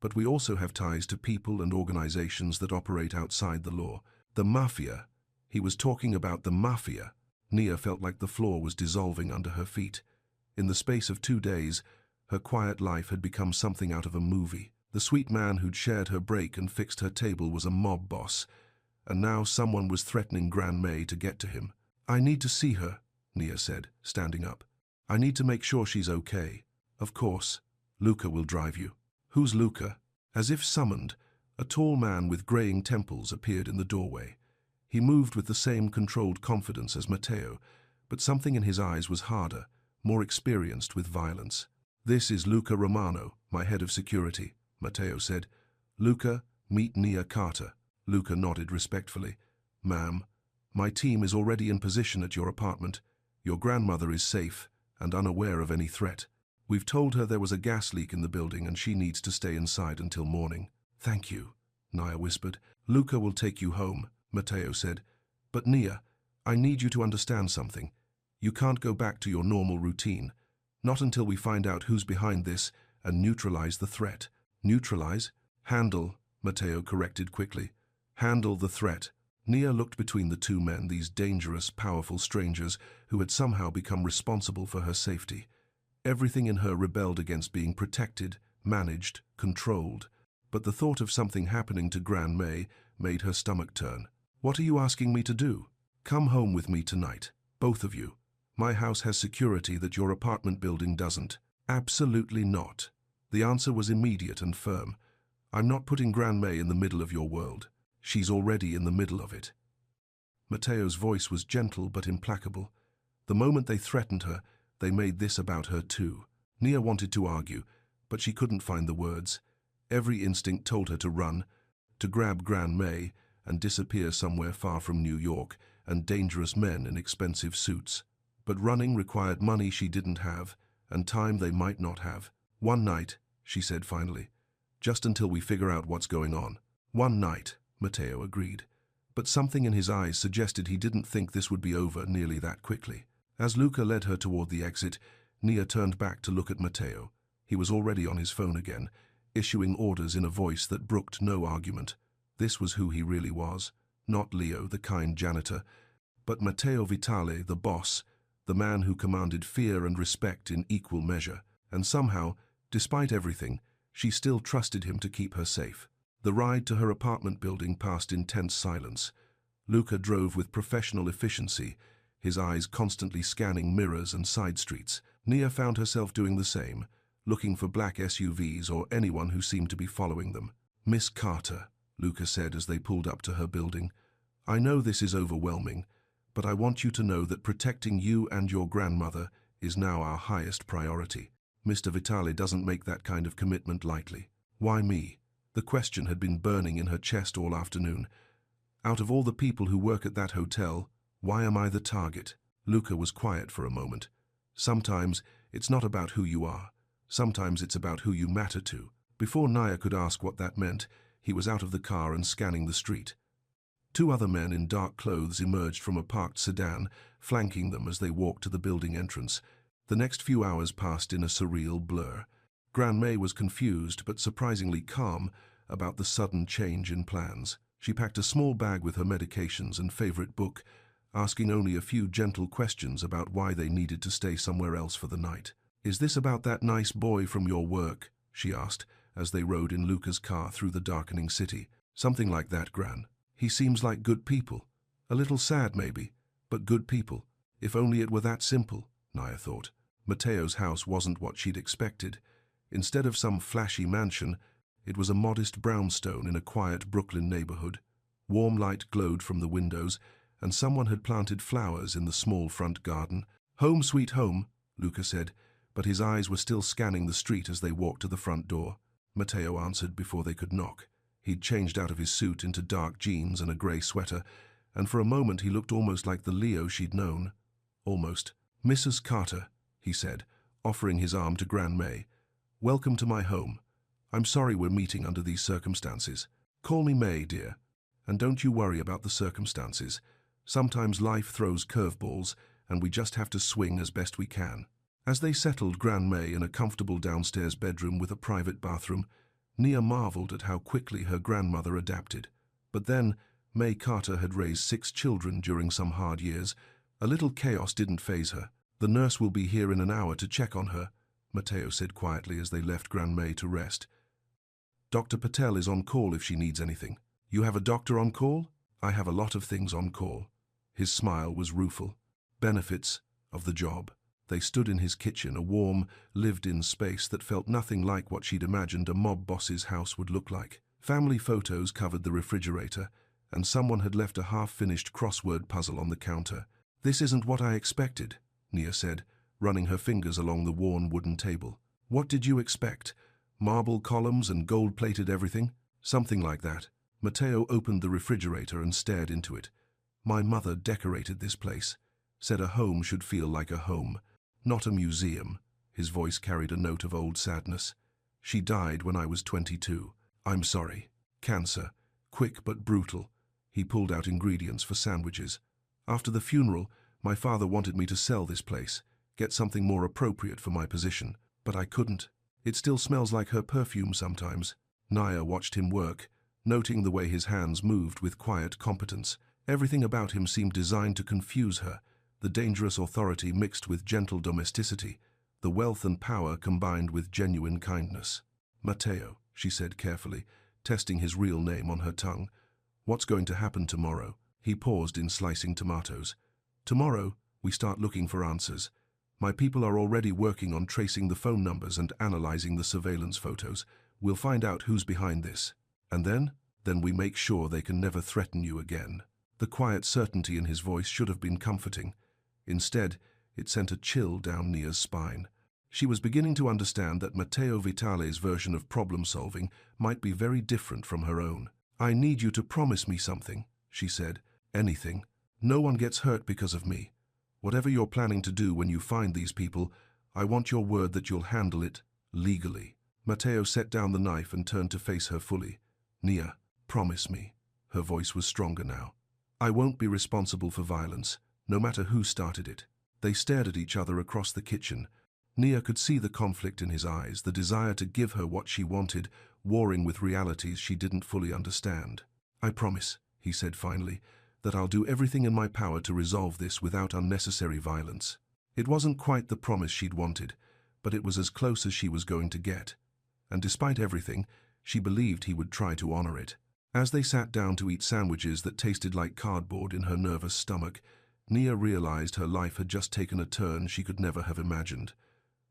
but we also have ties to people and organizations that operate outside the law. The Mafia. He was talking about the Mafia. Nia felt like the floor was dissolving under her feet. In the space of 2 days, her quiet life had become something out of a movie. The sweet man who'd shared her break and fixed her table was a mob boss, and now someone was threatening Gran May to get to him. I need to see her, Nia said, standing up. I need to make sure she's okay. Of course. Luca will drive you. Who's Luca? As if summoned, a tall man with graying temples appeared in the doorway. He moved with the same controlled confidence as Matteo, but something in his eyes was harder, more experienced with violence. This is Luca Romano, my head of security, Matteo said. Luca, meet Nia Carter. Luca nodded respectfully. Ma'am, my team is already in position at your apartment. Your grandmother is safe and unaware of any threat. We've told her there was a gas leak in the building and she needs to stay inside until morning. Thank you, Nia whispered. Luca will take you home, Matteo said. But Nia, I need you to understand something. You can't go back to your normal routine. Not until we find out who's behind this and neutralize the threat. Neutralize? Handle, Matteo corrected quickly. Handle the threat. Nia looked between the two men, these dangerous, powerful strangers who had somehow become responsible for her safety. Everything in her rebelled against being protected, managed, controlled. But the thought of something happening to Gran May made her stomach turn. What are you asking me to do? Come home with me tonight, both of you. My house has security that your apartment building doesn't. Absolutely not. The answer was immediate and firm. I'm not putting Gran May in the middle of your world. She's already in the middle of it. Matteo's voice was gentle but implacable. The moment they threatened her, they made this about her too. Nia wanted to argue, but she couldn't find the words. Every instinct told her to run, to grab Gran May and disappear somewhere far from New York and dangerous men in expensive suits. But running required money she didn't have and time they might not have. One night, she said finally. Just until we figure out what's going on. One night, Matteo agreed. But something in his eyes suggested he didn't think this would be over nearly that quickly. As Luca led her toward the exit, Nia turned back to look at Matteo. He was already on his phone again, issuing orders in a voice that brooked no argument. This was who he really was. Not Leo, the kind janitor, but Matteo Vitale, the boss, the man who commanded fear and respect in equal measure. And somehow, despite everything, she still trusted him to keep her safe. The ride to her apartment building passed in tense silence. Luca drove with professional efficiency, his eyes constantly scanning mirrors and side streets. Nia found herself doing the same, looking for black SUVs or anyone who seemed to be following them. Miss Carter, Luca said as they pulled up to her building, I know this is overwhelming, but I want you to know that protecting you and your grandmother is now our highest priority. Mr. Vitale doesn't make that kind of commitment lightly. Why me? The question had been burning in her chest all afternoon. Out of all the people who work at that hotel, why am I the target? Luca was quiet for a moment. Sometimes it's not about who you are. Sometimes it's about who you matter to. Before Nia could ask what that meant, he was out of the car and scanning the street. 2 other men in dark clothes emerged from a parked sedan, flanking them as they walked to the building entrance. The next few hours passed in a surreal blur. Gran May was confused but surprisingly calm about the sudden change in plans. She packed a small bag with her medications and favorite book, asking only a few gentle questions about why they needed to stay somewhere else for the night. Is this about that nice boy from your work? She asked as they rode in Luca's car through the darkening city. Something like that, Gran. He seems like good people. A little sad maybe, but good people. If only it were that simple, Nia thought. Matteo's house wasn't what she'd expected. Instead of some flashy mansion, it was a modest brownstone in a quiet Brooklyn neighborhood. Warm light glowed from the windows, and someone had planted flowers in the small front garden. Home sweet home, Luca said, but his eyes were still scanning the street as they walked to the front door. Matteo answered before they could knock. He'd changed out of his suit into dark jeans and a grey sweater, and for a moment he looked almost like the Leo she'd known. Almost. "Mrs. Carter," he said, offering his arm to Gran May. "Welcome to my home. I'm sorry we're meeting under these circumstances. Call me May, dear. And don't you worry about the circumstances. Sometimes life throws curveballs, and we just have to swing as best we can." As they settled Gran May in a comfortable downstairs bedroom with a private bathroom, Nia marveled at how quickly her grandmother adapted. But then, May Carter had raised 6 children during some hard years. A little chaos didn't faze her. "The nurse will be here in an hour to check on her," Matteo said quietly as they left Gran May to rest. "Dr. Patel is on call if she needs anything." "You have a doctor on call?" "I have a lot of things on call." His smile was rueful. Benefits of the job. They stood in his kitchen, a warm, lived-in space that felt nothing like what she'd imagined a mob boss's house would look like. Family photos covered the refrigerator, and someone had left a half-finished crossword puzzle on the counter. "This isn't what I expected," Nia said, running her fingers along the worn wooden table. "What did you expect? Marble columns and gold-plated everything?" "Something like that." Matteo opened the refrigerator and stared into it. "My mother decorated this place, said a home should feel like a home, not a museum." His voice carried a note of old sadness. "She died when I was 22. I'm sorry. Cancer. Quick but brutal." He pulled out ingredients for sandwiches. "After the funeral, my father wanted me to sell this place, get something more appropriate for my position, but I couldn't. It still smells like her perfume sometimes." Nia watched him work, noting the way his hands moved with quiet competence. Everything about him seemed designed to confuse her, the dangerous authority mixed with gentle domesticity, the wealth and power combined with genuine kindness. "Matteo," she said carefully, testing his real name on her tongue. "What's going to happen tomorrow?" He paused in slicing tomatoes. "Tomorrow, we start looking for answers. My people are already working on tracing the phone numbers and analyzing the surveillance photos. We'll find out who's behind this. And then we make sure they can never threaten you again." The quiet certainty in his voice should have been comforting. Instead, it sent a chill down Nia's spine. She was beginning to understand that Matteo Vitale's version of problem-solving might be very different from her own. "I need you to promise me something," she said. "Anything. No one gets hurt because of me. Whatever you're planning to do when you find these people, I want your word that you'll handle it legally." Matteo set down the knife and turned to face her fully. "Nia, promise me." Her voice was stronger now. "I won't be responsible for violence, no matter who started it." They stared at each other across the kitchen. Nia could see the conflict in his eyes, the desire to give her what she wanted, warring with realities she didn't fully understand. "I promise," he said finally, "that I'll do everything in my power to resolve this without unnecessary violence." It wasn't quite the promise she'd wanted, but it was as close as she was going to get. And despite everything, she believed he would try to honor it. As they sat down to eat sandwiches that tasted like cardboard in her nervous stomach, Nia realized her life had just taken a turn she could never have imagined.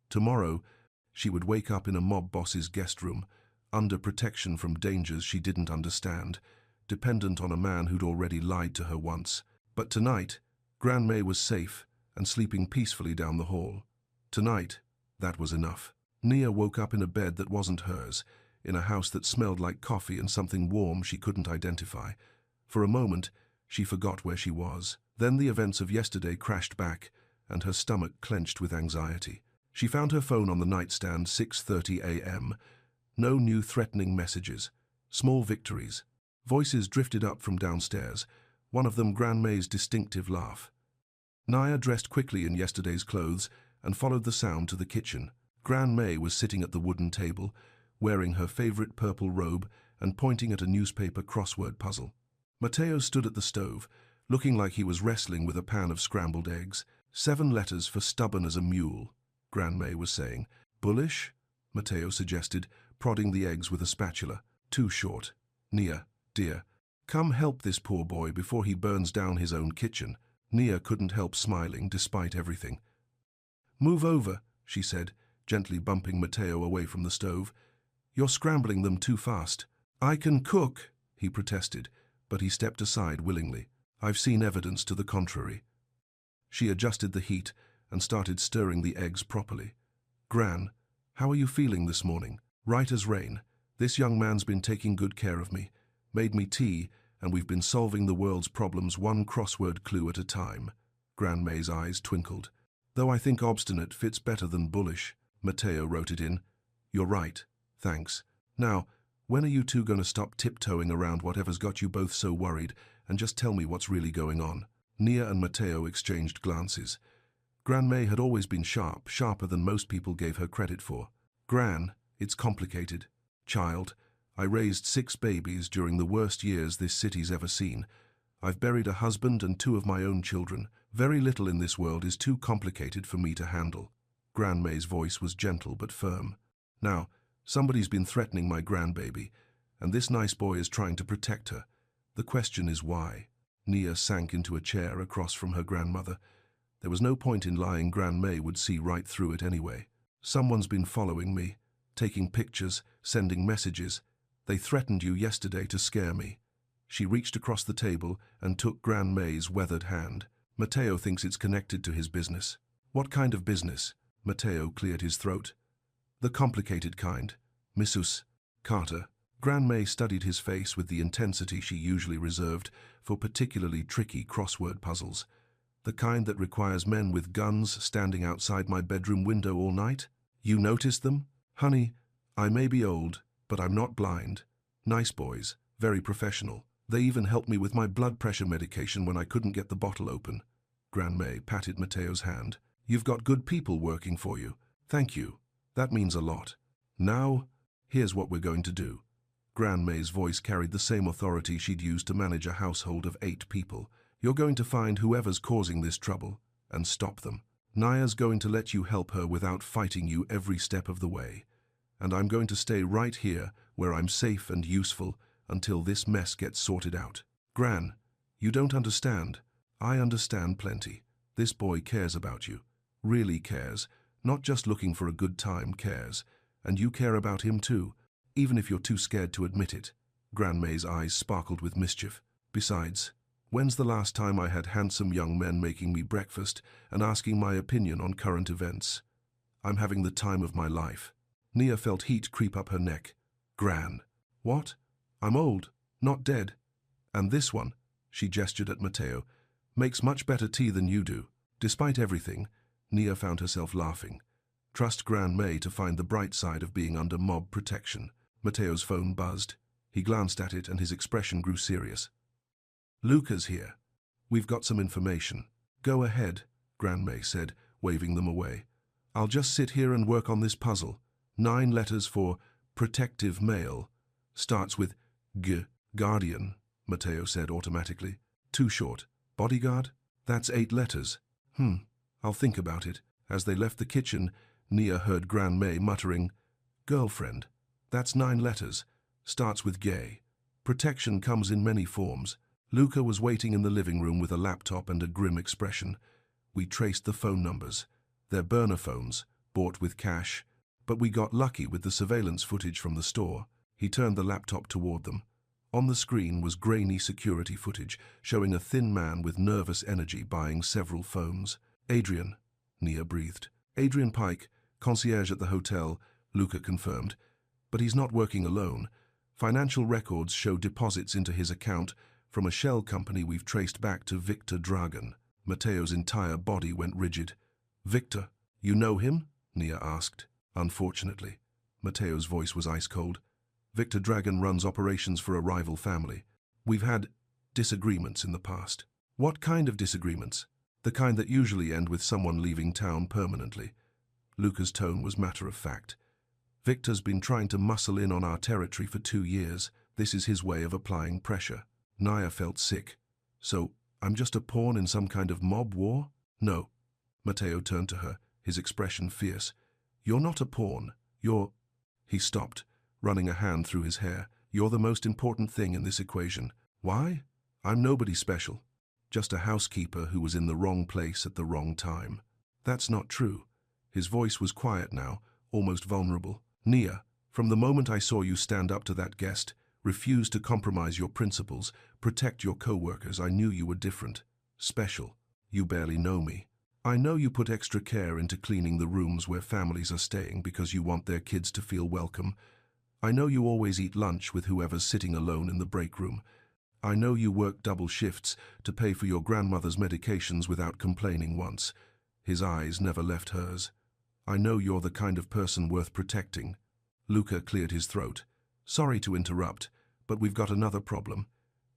Tomorrow, she would wake up in a mob boss's guest room, under protection from dangers she didn't understand, dependent on a man who'd already lied to her once. But tonight, Gran May was safe and sleeping peacefully down the hall. Tonight, that was enough. Nia woke up in a bed that wasn't hers, in a house that smelled like coffee and something warm she couldn't identify. For a moment, she forgot where she was. Then the events of yesterday crashed back, and her stomach clenched with anxiety. She found her phone on the nightstand, 6:30 a.m. No new threatening messages. Small victories. Voices drifted up from downstairs, one of them Gran May's distinctive laugh. Nia dressed quickly in yesterday's clothes and followed the sound to the kitchen. Gran May was sitting at the wooden table, wearing her favorite purple robe and pointing at a newspaper crossword puzzle. Matteo stood at the stove, looking like he was wrestling with a pan of scrambled eggs. 7 letters for stubborn as a mule, Gran May was saying. "Bullish?" Matteo suggested, prodding the eggs with a spatula. "Too short. Nia, dear, come help this poor boy before he burns down his own kitchen." Nia couldn't help smiling despite everything. "Move over," she said, gently bumping Matteo away from the stove. "You're scrambling them too fast." "I can cook," he protested, but he stepped aside willingly. "I've seen evidence to the contrary." She adjusted the heat and started stirring the eggs properly. Gran, how are you feeling this morning? Right as rain. This young man's been taking good care of me, made me tea, and we've been solving the world's problems one crossword clue at a time. Gran May's eyes twinkled. Though I think obstinate fits better than bullish, Matteo wrote it in. You're right. Thanks. Now, when are you two going to stop tiptoeing around whatever's got you both so worried and just tell me what's really going on? Nia and Matteo exchanged glances. Gran May had always been sharp, sharper than most people gave her credit for. Gran, it's complicated. Child, I raised 6 babies during the worst years this city's ever seen. I've buried a husband and 2 of my own children. Very little in this world is too complicated for me to handle. Gran May's voice was gentle but firm. Now, somebody's been threatening my grandbaby, and this nice boy is trying to protect her. The question is why? Nia sank into a chair across from her grandmother. There was no point in lying. Gran May would see right through it anyway. Someone's been following me, taking pictures, sending messages. They threatened you yesterday to scare me. She reached across the table and took Gran May's weathered hand. Matteo thinks it's connected to his business. What kind of business? Matteo cleared his throat. The complicated kind. Mrs. Carter. Gran May studied his face with the intensity she usually reserved for particularly tricky crossword puzzles. The kind that requires men with guns standing outside my bedroom window all night? You noticed them? Honey, I may be old, but I'm not blind. Nice boys, very professional. They even helped me with my blood pressure medication when I couldn't get the bottle open. Gran May patted Matteo's hand. You've got good people working for you. Thank you. That means a lot. Now, here's what we're going to do. Gran May's voice carried the same authority she'd used to manage a household of 8 people. You're going to find whoever's causing this trouble and stop them. Naya's going to let you help her without fighting you every step of the way. And I'm going to stay right here where I'm safe and useful until this mess gets sorted out. Gran, you don't understand. I understand plenty. This boy cares about you. Really cares. Not just looking for a good time, cares. And you care about him too, even if you're too scared to admit it. Gran May's eyes sparkled with mischief. Besides, when's the last time I had handsome young men making me breakfast and asking my opinion on current events? I'm having the time of my life. Nia felt heat creep up her neck. Gran. What? I'm old, not dead. And this one, she gestured at Matteo, makes much better tea than you do. Despite everything, Nia found herself laughing. Trust Gran May to find the bright side of being under mob protection. Matteo's phone buzzed. He glanced at it and his expression grew serious. Luca's here. We've got some information. Go ahead, Gran May said, waving them away. I'll just sit here and work on this puzzle. 9 letters for protective male. Starts with G. Guardian, Matteo said automatically. Too short. Bodyguard? That's 8 letters. I'll think about it. As they left the kitchen, Nia heard Gran May muttering, Girlfriend. That's 9 letters. Starts with gay. Protection comes in many forms. Luca was waiting in the living room with a laptop and a grim expression. We traced the phone numbers. They're burner phones, bought with cash, but we got lucky with the surveillance footage from the store. He turned the laptop toward them. On the screen was grainy security footage, showing a thin man with nervous energy buying several phones. Adrian, Nia breathed. Adrian Pike, concierge at the hotel, Luca confirmed. But he's not working alone. Financial records show deposits into his account from a shell company we've traced back to Victor Dragan. Matteo's entire body went rigid. Victor, you know him? Nia asked. Unfortunately. Matteo's voice was ice cold. Victor Dragan runs operations for a rival family. We've had disagreements in the past. What kind of disagreements? The kind that usually end with someone leaving town permanently. Luca's tone was matter of fact. Victor's been trying to muscle in on our territory for 2 years. This is his way of applying pressure. Nia felt sick. So, I'm just a pawn in some kind of mob war? No. Matteo turned to her, his expression fierce. You're not a pawn. You're... He stopped, running a hand through his hair. You're the most important thing in this equation. Why? I'm nobody special. Just a housekeeper who was in the wrong place at the wrong time. That's not true. His voice was quiet now, almost vulnerable. Nia, from the moment I saw you stand up to that guest, refuse to compromise your principles, protect your co-workers, I knew you were different. Special. You barely know me. I know you put extra care into cleaning the rooms where families are staying because you want their kids to feel welcome. I know you always eat lunch with whoever's sitting alone in the break room. I know you work double shifts to pay for your grandmother's medications without complaining once. His eyes never left hers. I know you're the kind of person worth protecting. Luca cleared his throat. Sorry to interrupt, but we've got another problem.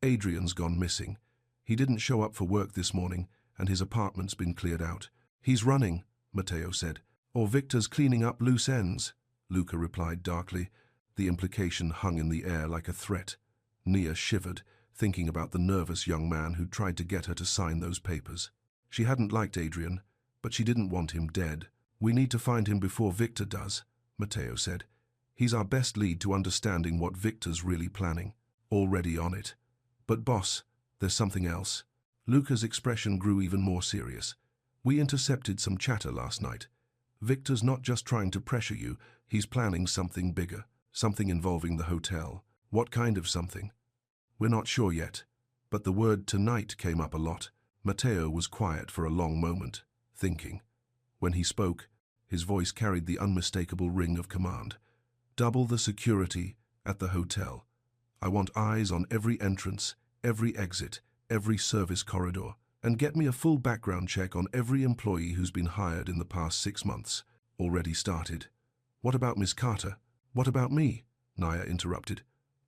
Adrian's gone missing. He didn't show up for work this morning, and his apartment's been cleared out. He's running, Matteo said. Or Victor's cleaning up loose ends, Luca replied darkly. The implication hung in the air like a threat. Nia shivered, thinking about the nervous young man who'd tried to get her to sign those papers. She hadn't liked Adrian, but she didn't want him dead. We need to find him before Victor does, Matteo said. He's our best lead to understanding what Victor's really planning. Already on it. But boss, there's something else. Luca's expression grew even more serious. We intercepted some chatter last night. Victor's not just trying to pressure you, he's planning something bigger, something involving the hotel. What kind of something? We're not sure yet, but the word tonight came up a lot. Matteo was quiet for a long moment, thinking. When he spoke, his voice carried the unmistakable ring of command. Double the security at the hotel. I want eyes on every entrance, every exit, every service corridor, and get me a full background check on every employee who's been hired in the past 6 months. Already started. What about Miss Carter? What about me? Nia interrupted.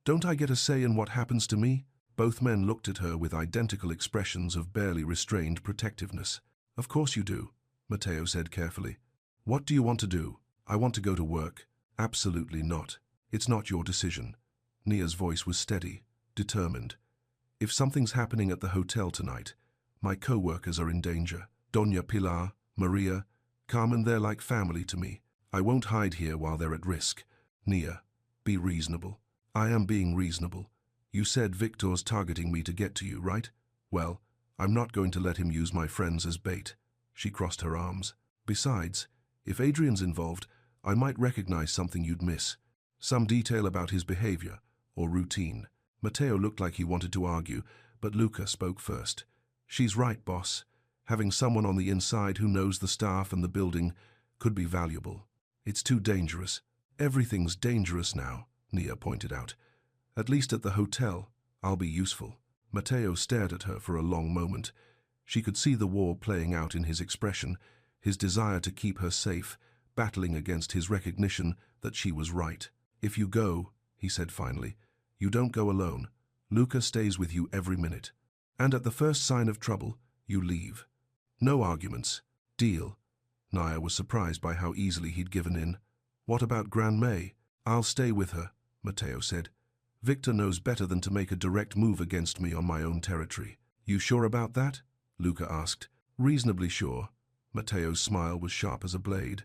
Don't I get a say in what happens to me? Both men looked at her with identical expressions of barely restrained protectiveness. Of course you do, Matteo said carefully. What do you want to do? I want to go to work. Absolutely not. It's not your decision. Nia's voice was steady, determined. If something's happening at the hotel tonight, my co-workers are in danger. Doña Pilar, Maria, Carmen, they're like family to me. I won't hide here while they're at risk. Nia, be reasonable. I am being reasonable. You said Victor's targeting me to get to you, right? Well, I'm not going to let him use my friends as bait. She crossed her arms. Besides, if Adrian's involved, I might recognize something you'd miss. Some detail about his behavior or routine. Matteo looked like he wanted to argue, but Luca spoke first. She's right, boss. Having someone on the inside who knows the staff and the building could be valuable. It's too dangerous. Everything's dangerous now, Nia pointed out. At least at the hotel, I'll be useful. Matteo stared at her for a long moment. She could see the war playing out in his expression, his desire to keep her safe, battling against his recognition that she was right. If you go, he said finally, you don't go alone. Luca stays with you every minute. And at the first sign of trouble, you leave. No arguments. Deal. Nia was surprised by how easily he'd given in. What about Gran May? I'll stay with her, Matteo said. Victor knows better than to make a direct move against me on my own territory. You sure about that? Luca asked. Reasonably sure. Matteo's smile was sharp as a blade.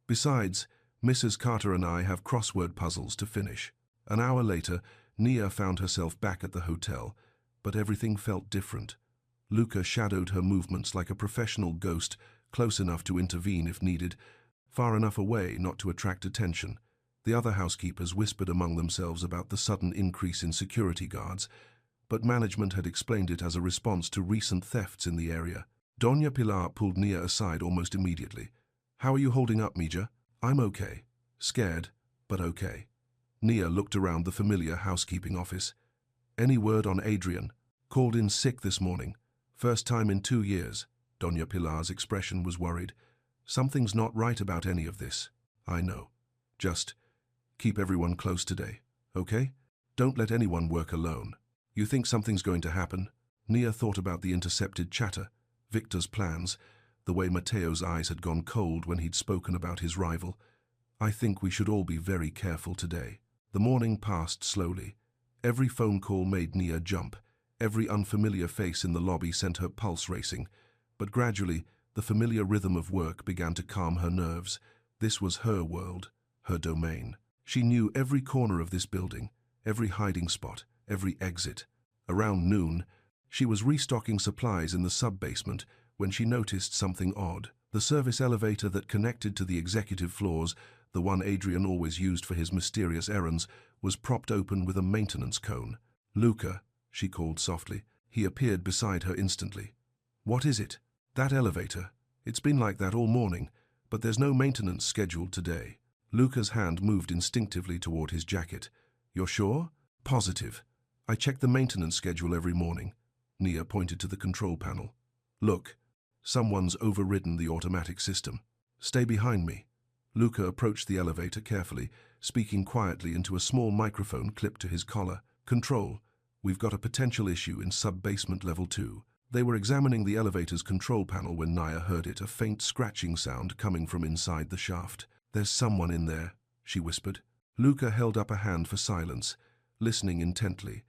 Besides, Mrs. Carter and I have crossword puzzles to finish. An hour later, Nia found herself back at the hotel, but everything felt different. Luca shadowed her movements like a professional ghost, close enough to intervene if needed, far enough away not to attract attention. The other housekeepers whispered among themselves about the sudden increase in security guards, but management had explained it as a response to recent thefts in the area. Doña Pilar pulled Nia aside almost immediately. How are you holding up, Mija? I'm okay. Scared, but okay. Nia looked around the familiar housekeeping office. Any word on Adrian? Called in sick this morning. First time in 2 years. Doña Pilar's expression was worried. Something's not right about any of this. I know. Just keep everyone close today, okay? Don't let anyone work alone. You think something's going to happen? Nia thought about the intercepted chatter, Victor's plans, the way Matteo's eyes had gone cold when he'd spoken about his rival. I think we should all be very careful today. The morning passed slowly. Every phone call made Nia jump. Every unfamiliar face in the lobby sent her pulse racing. But gradually, the familiar rhythm of work began to calm her nerves. This was her world, her domain. She knew every corner of this building, every hiding spot, every exit. Around noon, she was restocking supplies in the sub-basement when she noticed something odd. The service elevator that connected to the executive floors, the one Adrian always used for his mysterious errands, was propped open with a maintenance cone. Luca, she called softly. He appeared beside her instantly. What is it? That elevator. It's been like that all morning, but there's no maintenance scheduled today. Luca's hand moved instinctively toward his jacket. You're sure? Positive. I check the maintenance schedule every morning. Nia pointed to the control panel. Look, someone's overridden the automatic system. Stay behind me. Luca approached the elevator carefully, speaking quietly into a small microphone clipped to his collar. Control, we've got a potential issue in sub-basement level 2. They were examining the elevator's control panel when Nia heard it, a faint scratching sound coming from inside the shaft. There's someone in there, she whispered. Luca held up a hand for silence, listening intently.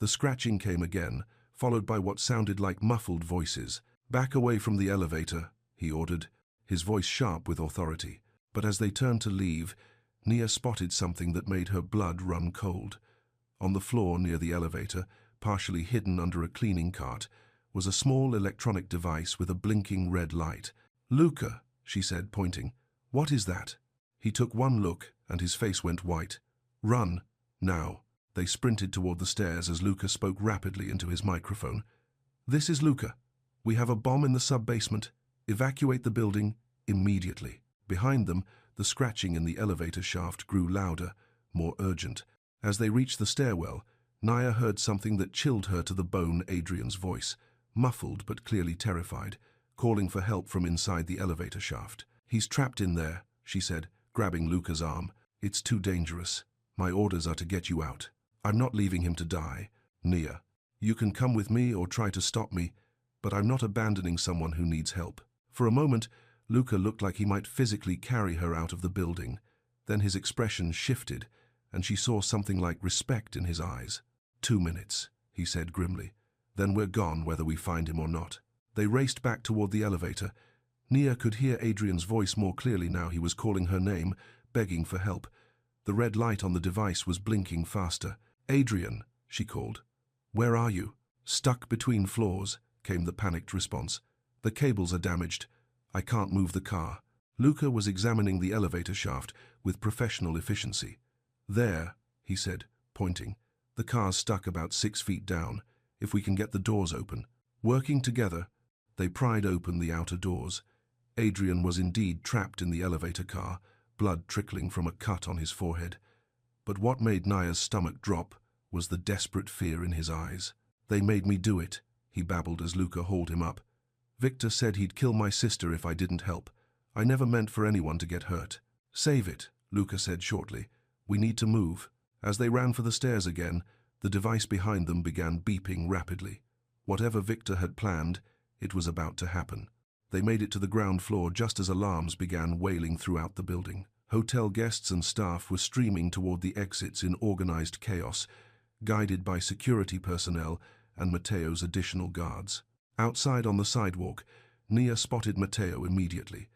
The scratching came again, followed by what sounded like muffled voices. Back away from the elevator, he ordered, his voice sharp with authority. But as they turned to leave, Nia spotted something that made her blood run cold. On the floor near the elevator, partially hidden under a cleaning cart, was a small electronic device with a blinking red light. Luca, she said, pointing. What is that? He took one look, and his face went white. Run, now. They sprinted toward the stairs as Luca spoke rapidly into his microphone. This is Luca. We have a bomb in the sub-basement. Evacuate the building immediately. Behind them, the scratching in the elevator shaft grew louder, more urgent. As they reached the stairwell, Nia heard something that chilled her to the bone. Adrian's voice, muffled but clearly terrified, calling for help from inside the elevator shaft. He's trapped in there, she said, grabbing Luca's arm. It's too dangerous. My orders are to get you out. I'm not leaving him to die. Nia, you can come with me or try to stop me, but I'm not abandoning someone who needs help. For a moment, Luca looked like he might physically carry her out of the building. Then his expression shifted, and she saw something like respect in his eyes. 2 minutes, he said grimly. Then we're gone whether we find him or not. They raced back toward the elevator. Nia could hear Adrian's voice more clearly now. He was calling her name, begging for help. The red light on the device was blinking faster. Adrian, she called. Where are you? Stuck between floors, came the panicked response. The cables are damaged. I can't move the car. Luca was examining the elevator shaft with professional efficiency. There, he said, pointing. The car's stuck about 6 feet down. If we can get the doors open. Working together, they pried open the outer doors. Adrian was indeed trapped in the elevator car, blood trickling from a cut on his forehead. But what made Nia's stomach drop was the desperate fear in his eyes. They made me do it, he babbled as Luca hauled him up. Victor said he'd kill my sister if I didn't help. I never meant for anyone to get hurt. Save it, Luca said shortly. We need to move. As they ran for the stairs again, the device behind them began beeping rapidly. Whatever Victor had planned, it was about to happen. They made it to the ground floor just as alarms began wailing throughout the building. Hotel guests and staff were streaming toward the exits in organized chaos, guided by security personnel and Matteo's additional guards. Outside on the sidewalk, Nia spotted Matteo immediately.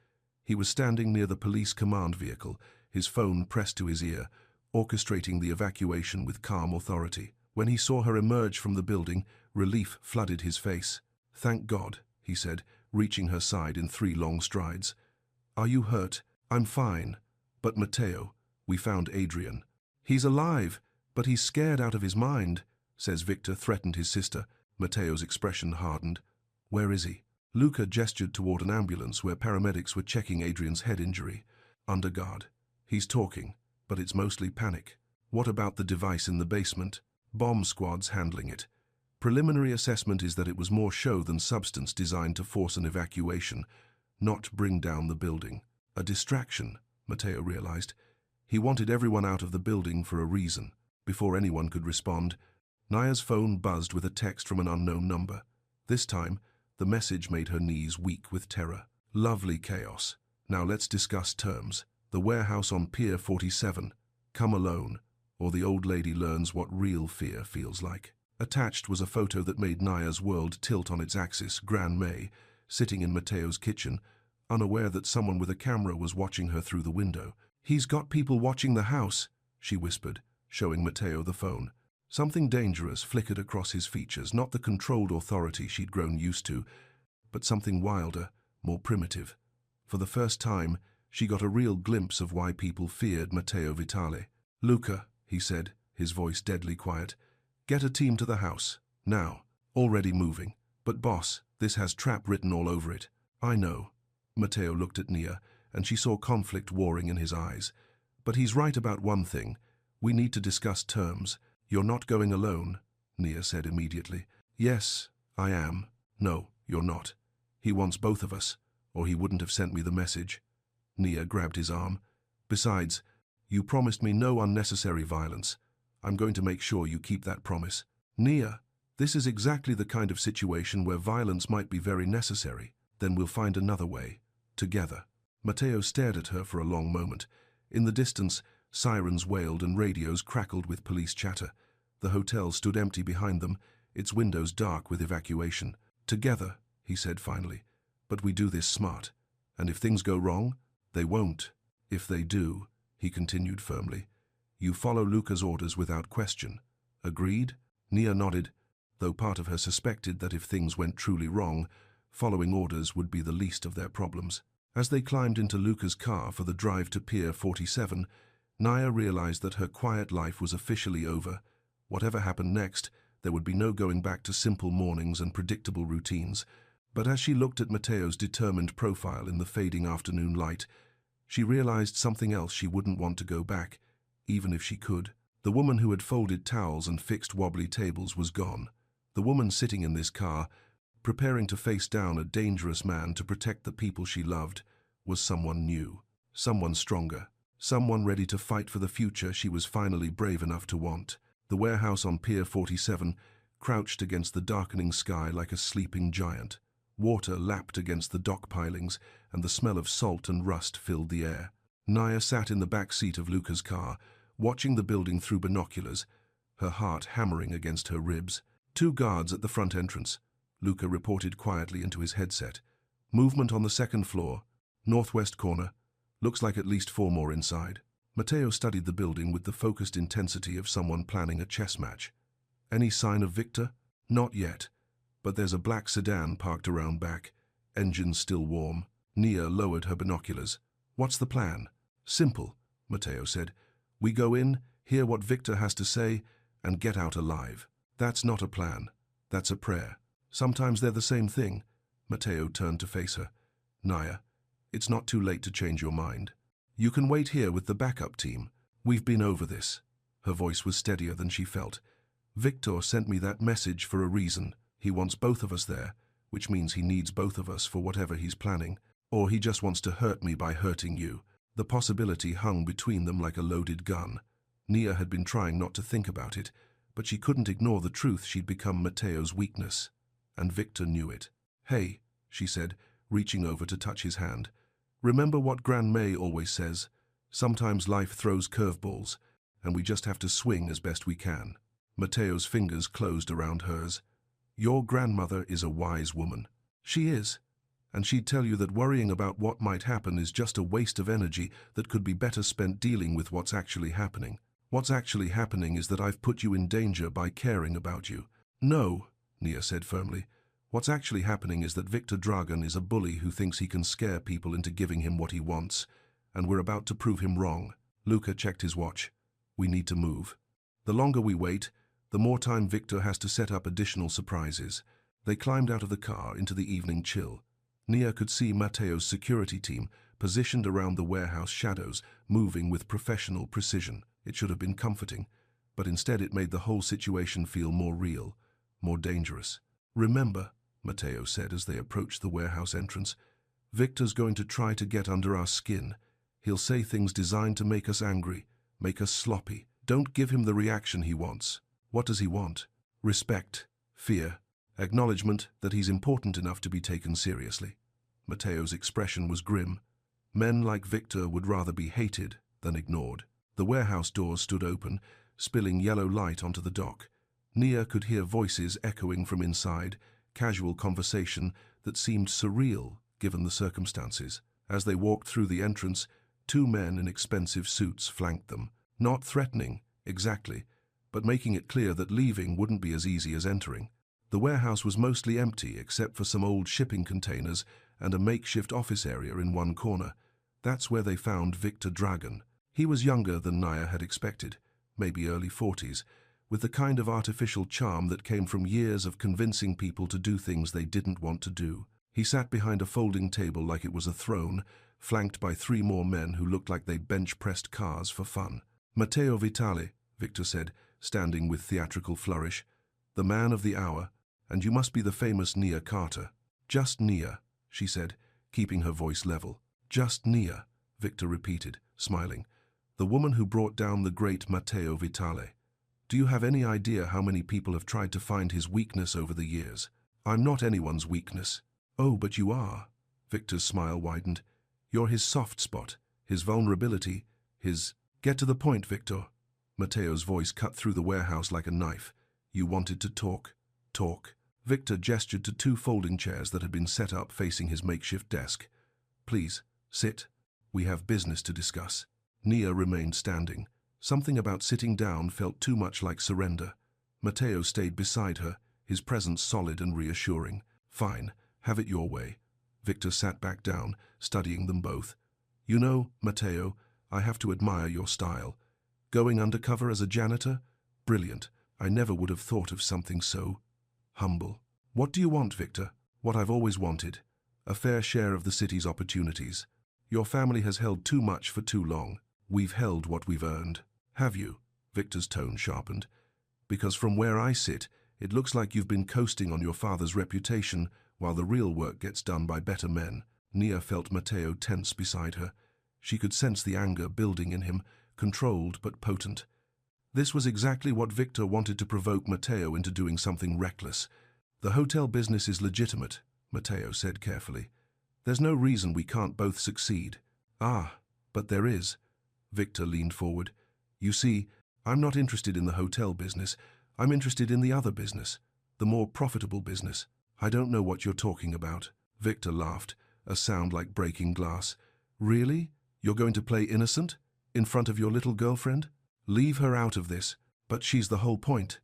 He was standing near the police command vehicle, his phone pressed to his ear, orchestrating the evacuation with calm authority. When he saw her emerge from the building, relief flooded his face. Thank God, he said, reaching her side in 3 long strides. Are you hurt? I'm fine. But Matteo, we found Adrian. He's alive, but he's scared out of his mind, says Victor threatened his sister. Matteo's expression hardened. Where is he? Luca gestured toward an ambulance where paramedics were checking Adrian's head injury. Under guard. He's talking, but it's mostly panic. What about the device in the basement? Bomb squads handling it. Preliminary assessment is that it was more show than substance, designed to force an evacuation, not bring down the building. A distraction, Matteo realized. He wanted everyone out of the building for a reason. Before anyone could respond, Nia's phone buzzed with a text from an unknown number. This time, the message made her knees weak with terror. Lovely chaos. Now let's discuss terms. The warehouse on Pier 47. Come alone, or the old lady learns what real fear feels like. Attached was a photo that made Nia's world tilt on its axis. Gran May, sitting in Matteo's kitchen, unaware that someone with a camera was watching her through the window. He's got people watching the house, she whispered, showing Matteo the phone. Something dangerous flickered across his features, not the controlled authority she'd grown used to, but something wilder, more primitive. For the first time, she got a real glimpse of why people feared Matteo Vitale. Luca, he said, his voice deadly quiet, get a team to the house, now. Already moving. But boss, this has trap written all over it. I know. Matteo looked at Nia, and she saw conflict warring in his eyes. But he's right about one thing. We need to discuss terms. You're not going alone, Nia said immediately. Yes, I am. No, you're not. He wants both of us, or he wouldn't have sent me the message. Nia grabbed his arm. Besides, you promised me no unnecessary violence. I'm going to make sure you keep that promise. Nia, this is exactly the kind of situation where violence might be very necessary. Then we'll find another way. Together. Matteo stared at her for a long moment. In the distance, sirens wailed and radios crackled with police chatter. The hotel stood empty behind them, its windows dark with evacuation. Together, he said finally. But we do this smart. And if things go wrong, they won't. If they do, he continued firmly, you follow Luca's orders without question. Agreed? Nia nodded, though part of her suspected that if things went truly wrong, following orders would be the least of their problems. As they climbed into Luca's car for the drive to Pier 47, Nia realized that her quiet life was officially over. Whatever happened next, there would be no going back to simple mornings and predictable routines. But as she looked at Matteo's determined profile in the fading afternoon light, she realized something else. She wouldn't want to go back, even if she could. The woman who had folded towels and fixed wobbly tables was gone. The woman sitting in this car, preparing to face down a dangerous man to protect the people she loved, was someone new, someone stronger, someone ready to fight for the future she was finally brave enough to want. The warehouse on Pier 47 crouched against the darkening sky like a sleeping giant. Water lapped against the dock pilings, and the smell of salt and rust filled the air. Nia sat in the back seat of Luca's car, watching the building through binoculars, her heart hammering against her ribs. 2 guards at the front entrance, Luca reported quietly into his headset. Movement on the 2nd floor, northwest corner. Looks like at least 4 more inside. Matteo studied the building with the focused intensity of someone planning a chess match. Any sign of Victor? Not yet. But there's a black sedan parked around back, engines still warm. Nia lowered her binoculars. What's the plan? Simple, Matteo said. We go in, hear what Victor has to say, and get out alive. That's not a plan. That's a prayer. Sometimes they're the same thing. Matteo turned to face her. Nia, it's not too late to change your mind. You can wait here with the backup team. We've been over this. Her voice was steadier than she felt. Victor sent me that message for a reason. He wants both of us there, which means he needs both of us for whatever he's planning. Or he just wants to hurt me by hurting you. The possibility hung between them like a loaded gun. Nia had been trying not to think about it, but she couldn't ignore the truth she'd become Matteo's weakness. And Victor knew it. Hey, she said, reaching over to touch his hand. Remember what Gran May always says? Sometimes life throws curveballs, and we just have to swing as best we can. Matteo's fingers closed around hers. Your grandmother is a wise woman. She is. And she'd tell you that worrying about what might happen is just a waste of energy that could be better spent dealing with what's actually happening. What's actually happening is that I've put you in danger by caring about you. No, Nia said firmly. What's actually happening is that Victor Dragan is a bully who thinks he can scare people into giving him what he wants, and we're about to prove him wrong. Luca checked his watch. We need to move. The longer we wait, the more time Victor has to set up additional surprises. They climbed out of the car into the evening chill. Nia could see Matteo's security team positioned around the warehouse shadows, moving with professional precision. It should have been comforting, but instead it made the whole situation feel more real, more dangerous. Remember, Matteo said as they approached the warehouse entrance, Victor's going to try to get under our skin. He'll say things designed to make us angry, make us sloppy. Don't give him the reaction he wants. What does he want? Respect, fear, acknowledgement that he's important enough to be taken seriously. Matteo's expression was grim. Men like Victor would rather be hated than ignored. The warehouse doors stood open, spilling yellow light onto the dock. Nia could hear voices echoing from inside, casual conversation that seemed surreal given the circumstances. As they walked through the entrance, 2 men in expensive suits flanked them. Not threatening, exactly, but making it clear that leaving wouldn't be as easy as entering. The warehouse was mostly empty except for some old shipping containers and a makeshift office area in one corner. That's where they found Victor Dragan. He was younger than Nia had expected, maybe early 40s, with the kind of artificial charm that came from years of convincing people to do things they didn't want to do. He sat behind a folding table like it was a throne, flanked by 3 more men who looked like they bench-pressed cars for fun. "Matteo Vitale," Victor said, standing with theatrical flourish. "The man of the hour, and you must be the famous Nia Carter." "Just Nia," she said, keeping her voice level. "Just Nia," Victor repeated, smiling. "The woman who brought down the great Matteo Vitale. Do you have any idea how many people have tried to find his weakness over the years? I'm not anyone's weakness." "Oh, but you are." Victor's smile widened. "You're his soft spot, his vulnerability, his—" "Get to the point, Victor." Matteo's voice cut through the warehouse like a knife. "You wanted to talk. Talk." Victor gestured to 2 folding chairs that had been set up facing his makeshift desk. "Please, sit. We have business to discuss." Nia remained standing. Something about sitting down felt too much like surrender. Matteo stayed beside her, his presence solid and reassuring. "Fine, have it your way." Victor sat back down, studying them both. "You know, Matteo, I have to admire your style. Going undercover as a janitor? Brilliant. I never would have thought of something so humble." "What do you want, Victor?" "What I've always wanted. A fair share of the city's opportunities. Your family has held too much for too long. We've held what we've earned." "Have you?" Victor's tone sharpened. "Because from where I sit, it looks like you've been coasting on your father's reputation while the real work gets done by better men." Nia felt Matteo tense beside her. She could sense the anger building in him, controlled but potent. This was exactly what Victor wanted to provoke Matteo into doing something reckless. "The hotel business is legitimate," Matteo said carefully. "There's no reason we can't both succeed." "Ah, but there is." Victor leaned forward. "You see, I'm not interested in the hotel business. I'm interested in the other business, the more profitable business." "I don't know what you're talking about." Victor laughed, a sound like breaking glass. "Really? You're going to play innocent? In front of your little girlfriend? Leave her out of this." "But she's the whole point."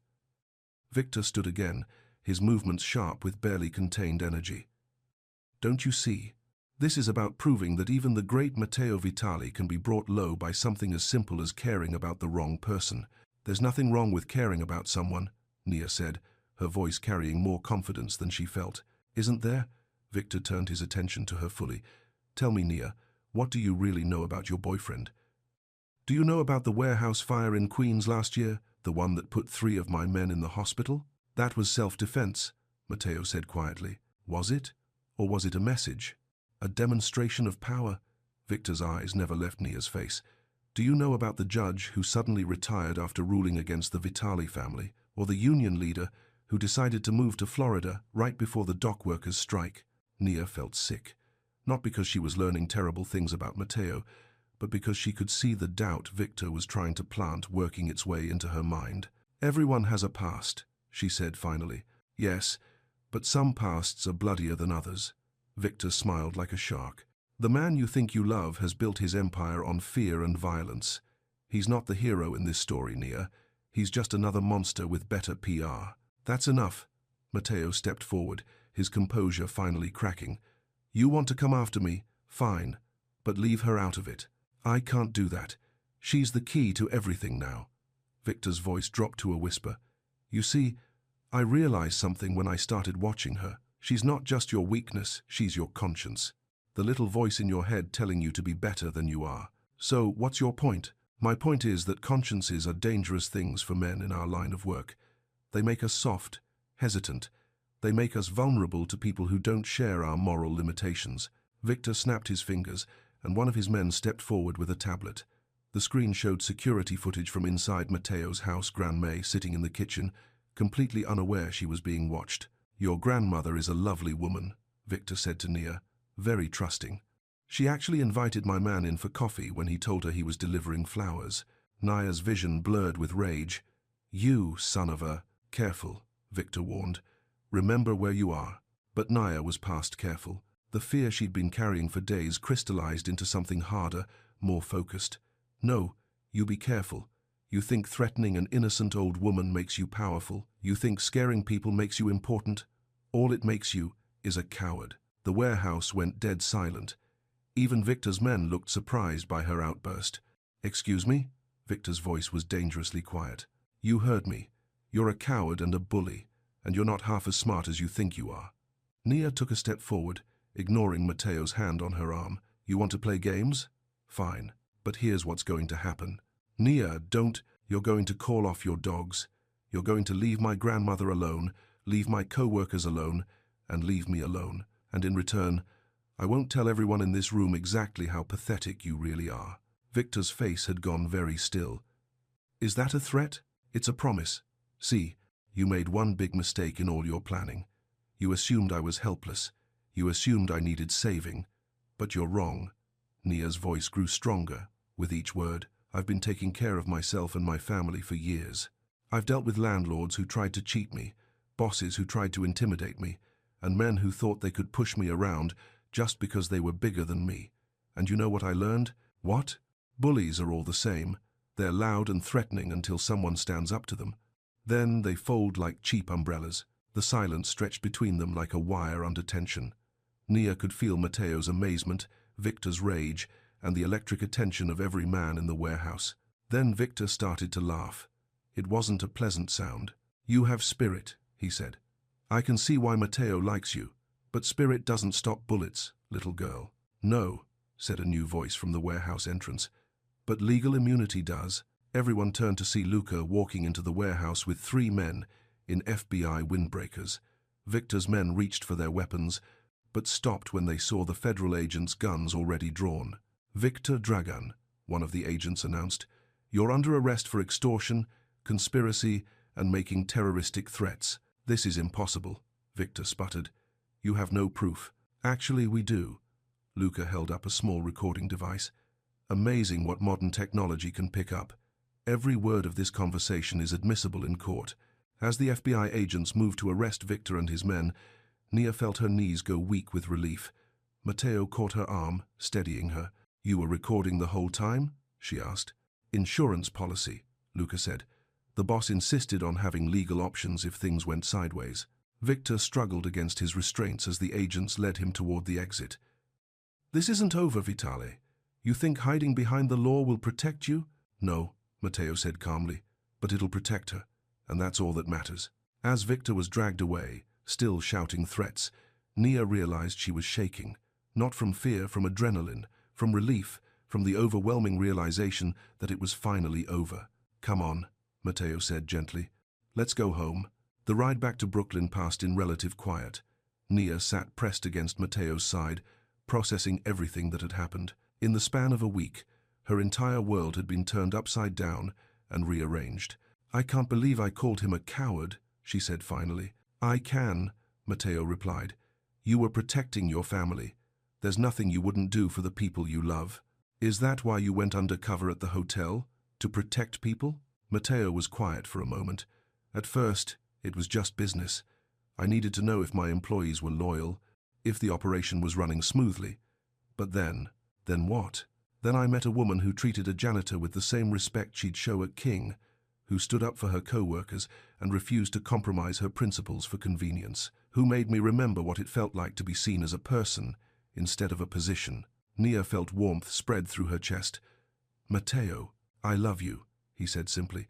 Victor stood again, his movements sharp with barely contained energy. "Don't you see? This is about proving that even the great Matteo Vitale can be brought low by something as simple as caring about the wrong person." "There's nothing wrong with caring about someone," Nia said, her voice carrying more confidence than she felt. "Isn't there?" Victor turned his attention to her fully. "Tell me, Nia, what do you really know about your boyfriend? Do you know about the warehouse fire in Queens last year, the one that put 3 of my men in the hospital?" "That was self-defense," Matteo said quietly. "Was it? Or was it a message? A demonstration of power?" Victor's eyes never left Nia's face. "Do you know about the judge who suddenly retired after ruling against the Vitale family, or the union leader who decided to move to Florida right before the dock workers' strike?" Nia felt sick, not because she was learning terrible things about Matteo, but because she could see the doubt Victor was trying to plant working its way into her mind. "Everyone has a past," she said finally. "Yes, but some pasts are bloodier than others." Victor smiled like a shark. "The man you think you love has built his empire on fear and violence. He's not the hero in this story, Nia. He's just another monster with better PR." "That's enough." Matteo stepped forward, his composure finally cracking. "You want to come after me? Fine. But leave her out of it." "I can't do that. She's the key to everything now." Victor's voice dropped to a whisper. "You see, I realized something when I started watching her. She's not just your weakness, she's your conscience. The little voice in your head telling you to be better than you are. So, what's your point?" "My point is that consciences are dangerous things for men in our line of work. They make us soft, hesitant. They make us vulnerable to people who don't share our moral limitations." Victor snapped his fingers, and one of his men stepped forward with a tablet. The screen showed security footage from inside Matteo's house. Grandmay sitting in the kitchen, completely unaware she was being watched. "Your grandmother is a lovely woman," Victor said to Nia, "very trusting. She actually invited my man in for coffee when he told her he was delivering flowers." Nia's vision blurred with rage. "You, son of a—" "Careful," Victor warned. "Remember where you are." But Nia was past careful. The fear she'd been carrying for days crystallized into something harder, more focused. "No, you be careful. You think threatening an innocent old woman makes you powerful. You think scaring people makes you important. All it makes you is a coward." The warehouse went dead silent. Even Victor's men looked surprised by her outburst. "Excuse me?" Victor's voice was dangerously quiet. "You heard me. You're a coward and a bully, and you're not half as smart as you think you are." Nia took a step forward, ignoring Mateo's hand on her arm. You want to play games? Fine. But here's what's going to happen. Nia, don't. You're going to call off your dogs. You're going to leave my grandmother alone, leave my co-workers alone, and leave me alone. And in return, I won't tell everyone in this room exactly how pathetic you really are. Victor's face had gone very still. Is that a threat? It's a promise. See, you made one big mistake in all your planning. You assumed I was helpless. You assumed I needed saving. But you're wrong. Nia's voice grew stronger with each word. I've been taking care of myself and my family for years. I've dealt with landlords who tried to cheat me, bosses who tried to intimidate me, and men who thought they could push me around just because they were bigger than me. And you know what I learned? What? Bullies are all the same. They're loud and threatening until someone stands up to them. Then they fold like cheap umbrellas, the silence stretched between them like a wire under tension. Nia could feel Mateo's amazement, Victor's rage, and the electric attention of every man in the warehouse. Then Victor started to laugh. It wasn't a pleasant sound. You have spirit, he said. I can see why Mateo likes you, but spirit doesn't stop bullets, little girl. No, said a new voice from the warehouse entrance. But legal immunity does. Everyone turned to see Luca walking into the warehouse with 3 men in FBI windbreakers. Victor's men reached for their weapons, but stopped when they saw the federal agents' guns already drawn. Victor Dragan, one of the agents announced, you're under arrest for extortion, conspiracy, and making terroristic threats. This is impossible, Victor sputtered. You have no proof. Actually, we do. Luca held up a small recording device. Amazing what modern technology can pick up. Every word of this conversation is admissible in court. As the FBI agents moved to arrest Victor and his men, Nia felt her knees go weak with relief. Mateo caught her arm, steadying her. You were recording the whole time? She asked. Insurance policy, Luca said. The boss insisted on having legal options if things went sideways. Victor struggled against his restraints as the agents led him toward the exit. This isn't over, Vitale. You think hiding behind the law will protect you? No, Mateo said calmly, but it'll protect her, and that's all that matters. As Victor was dragged away, still shouting threats, Nia realized she was shaking, not from fear, from adrenaline, from relief, from the overwhelming realization that it was finally over. Come on, Mateo said gently. Let's go home. The ride back to Brooklyn passed in relative quiet. Nia sat pressed against Mateo's side, processing everything that had happened. In the span of a week, her entire world had been turned upside down and rearranged. I can't believe I called him a coward, she said finally. I can, Mateo replied. You were protecting your family. There's nothing you wouldn't do for the people you love. Is that why you went undercover at the hotel? To protect people? Mateo was quiet for a moment. At first, it was just business. I needed to know if my employees were loyal, if the operation was running smoothly. But then what? Then I met a woman who treated a janitor with the same respect she'd show a king, who stood up for her co-workers and refused to compromise her principles for convenience, who made me remember what it felt like to be seen as a person instead of a position. Nia felt warmth spread through her chest. Mateo, I love you, he said simply.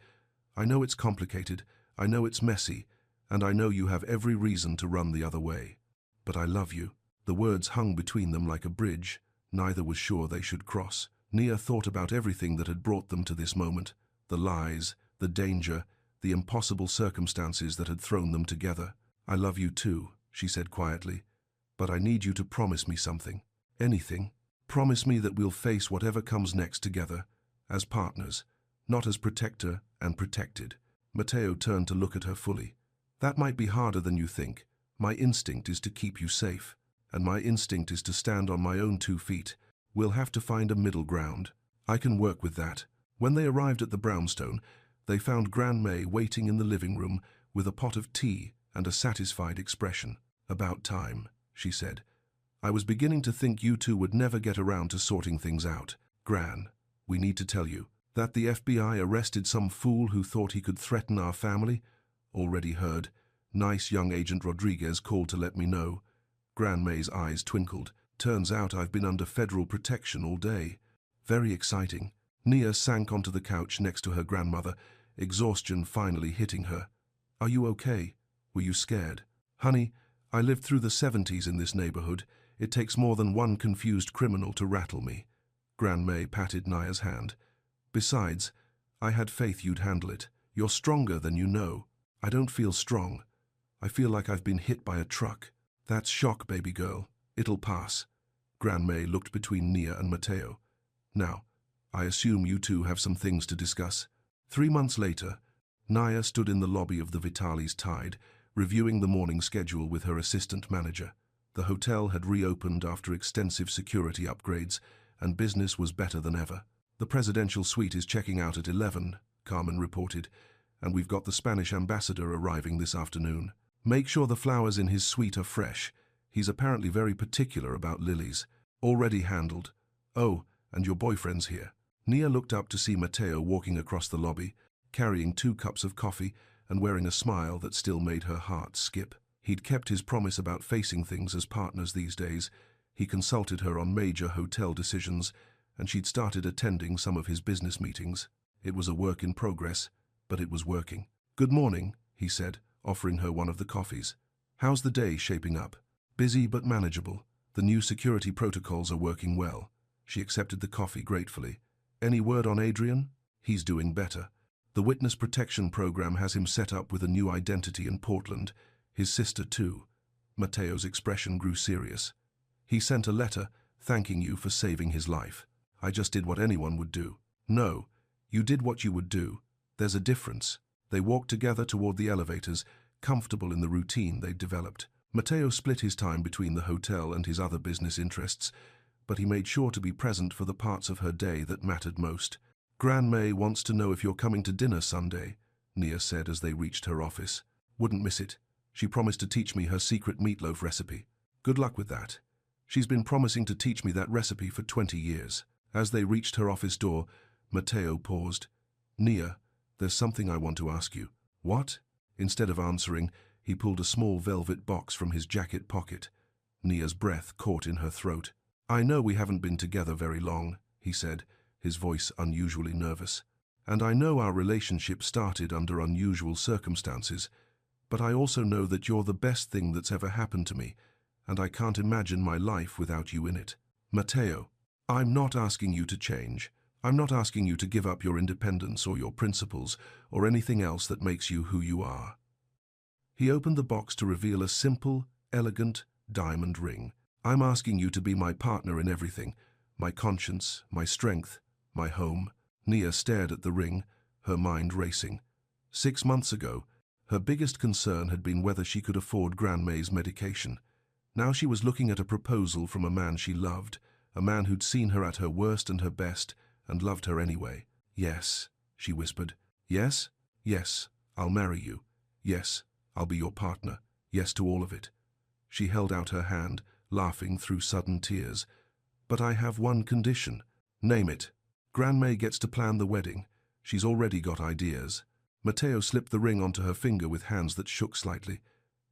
I know it's complicated, I know it's messy, and I know you have every reason to run the other way. But I love you. The words hung between them like a bridge. Neither was sure they should cross. Nia thought about everything that had brought them to this moment, the lies, the danger, the impossible circumstances that had thrown them together. I love you too, she said quietly, but I need you to promise me something. Anything. Promise me that we'll face whatever comes next together, as partners, not as protector and protected. Mateo turned to look at her fully. That might be harder than you think. My instinct is to keep you safe, and my instinct is to stand on my own 2 feet. We'll have to find a middle ground. I can work with that. When they arrived at the brownstone, they found Gran May waiting in the living room with a pot of tea and a satisfied expression. About time, she said. I was beginning to think you two would never get around to sorting things out. Gran, we need to tell you that the FBI arrested some fool who thought he could threaten our family. Already heard. Nice young Agent Rodriguez called to let me know. Gran May's eyes twinkled. Turns out I've been under federal protection all day. Very exciting. Nia sank onto the couch next to her grandmother, exhaustion finally hitting her. Are you okay? Were you scared? Honey, I lived through the 70s in this neighborhood. It takes more than one confused criminal to rattle me. Gran May patted Naya's hand. Besides, I had faith you'd handle it. You're stronger than you know. I don't feel strong. I feel like I've been hit by a truck. That's shock, baby girl. It'll pass. Gran May looked between Nia and Matteo. Now, I assume you two have some things to discuss. 3 months later, Naya stood in the lobby of the Vitalis Tide, reviewing the morning schedule with her assistant manager. The hotel had reopened after extensive security upgrades, and business was better than ever. The presidential suite is checking out at 11, Carmen reported, and we've got the Spanish ambassador arriving this afternoon. Make sure the flowers in his suite are fresh. He's apparently very particular about lilies. Already handled. Oh, and your boyfriend's here. Nia looked up to see Matteo walking across the lobby, carrying 2 cups of coffee and wearing a smile that still made her heart skip. He'd kept his promise about facing things as partners these days. He consulted her on major hotel decisions, and she'd started attending some of his business meetings. It was a work in progress, but it was working. "Good morning," he said, offering her one of the coffees. "How's the day shaping up?" "Busy but manageable. The new security protocols are working well." She accepted the coffee gratefully. "Any word on Adrian?" "He's doing better. The witness protection program has him set up with a new identity in Portland. His sister too." Matteo's expression grew serious. "He sent a letter thanking you for saving his life." "I just did what anyone would do." "No, you did what you would do. There's a difference." They walked together toward the elevators, comfortable in the routine they'd developed. Matteo split his time between the hotel and his other business interests, but he made sure to be present for the parts of her day that mattered most. "Gran May wants to know if you're coming to dinner Sunday," Nia said as they reached her office. "Wouldn't miss it. She promised to teach me her secret meatloaf recipe." "Good luck with that." "She's been promising to teach me that recipe for 20 years. As they reached her office door, Matteo paused. "Nia, there's something I want to ask you." "What?" Instead of answering, he pulled a small velvet box from his jacket pocket. Nia's breath caught in her throat. "I know we haven't been together very long," he said, his voice unusually nervous. "And I know our relationship started under unusual circumstances, but I also know that you're the best thing that's ever happened to me, and I can't imagine my life without you in it." "Matteo, I'm not asking you to change. I'm not asking you to give up your independence or your principles or anything else that makes you who you are." He opened the box to reveal a simple, elegant diamond ring. "I'm asking you to be my partner in everything, my conscience, my strength, my home." Nia stared at the ring, her mind racing. 6 months ago, her biggest concern had been whether she could afford Gran May's medication. Now she was looking at a proposal from a man she loved, a man who'd seen her at her worst and her best, and loved her anyway. "Yes," she whispered. "Yes? Yes, I'll marry you. Yes, I'll be your partner. Yes to all of it." She held out her hand, laughing through sudden tears. "But I have one condition." "Name it." "Gran May gets to plan the wedding. She's already got ideas." Matteo slipped the ring onto her finger with hands that shook slightly.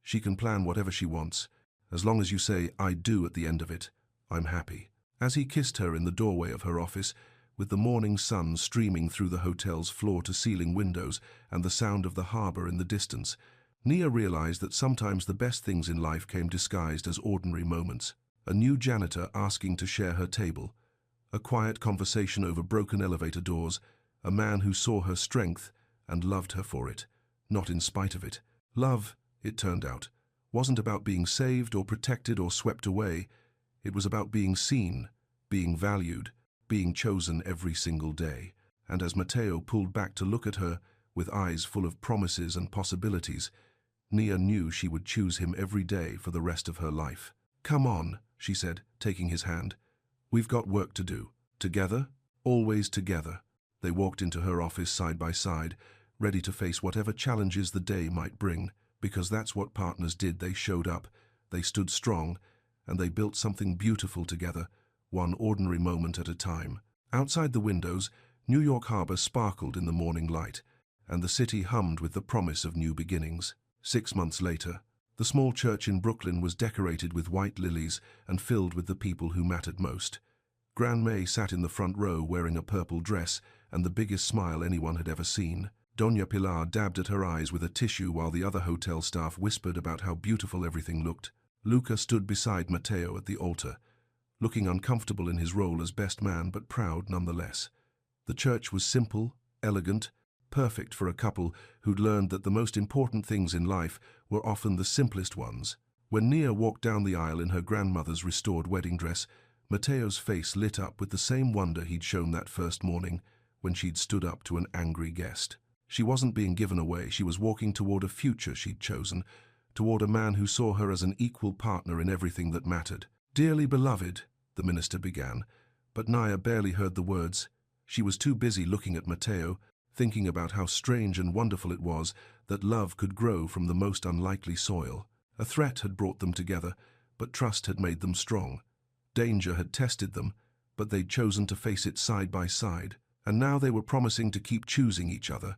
"She can plan whatever she wants. As long as you say, 'I do' at the end of it, I'm happy." As he kissed her in the doorway of her office, with the morning sun streaming through the hotel's floor-to-ceiling windows and the sound of the harbor in the distance, Nia realized that sometimes the best things in life came disguised as ordinary moments. A new janitor asking to share her table, a quiet conversation over broken elevator doors, a man who saw her strength and loved her for it, not in spite of it. Love, it turned out, wasn't about being saved or protected or swept away. It was about being seen, being valued, being chosen every single day. And as Matteo pulled back to look at her, with eyes full of promises and possibilities, Nia knew she would choose him every day for the rest of her life. "Come on," she said, taking his hand. "We've got work to do. Together, always together." They walked into her office side by side, ready to face whatever challenges the day might bring, because that's what partners did. They showed up, they stood strong, and they built something beautiful together, one ordinary moment at a time. Outside the windows, New York Harbor sparkled in the morning light, and the city hummed with the promise of new beginnings. 6 months later, the small church in Brooklyn was decorated with white lilies and filled with the people who mattered most. Gran May sat in the front row wearing a purple dress and the biggest smile anyone had ever seen. Doña Pilar dabbed at her eyes with a tissue while the other hotel staff whispered about how beautiful everything looked. Luca stood beside Matteo at the altar, looking uncomfortable in his role as best man but proud nonetheless. The church was simple, elegant, perfect for a couple who'd learned that the most important things in life were often the simplest ones. When Nia walked down the aisle in her grandmother's restored wedding dress, Matteo's face lit up with the same wonder he'd shown that first morning when she'd stood up to an angry guest. She wasn't being given away, she was walking toward a future she'd chosen, toward a man who saw her as an equal partner in everything that mattered. "Dearly beloved," the minister began, but Nia barely heard the words. She was too busy looking at Matteo, thinking about how strange and wonderful it was that love could grow from the most unlikely soil. A threat had brought them together, but trust had made them strong. Danger had tested them, but they'd chosen to face it side by side, and now they were promising to keep choosing each other,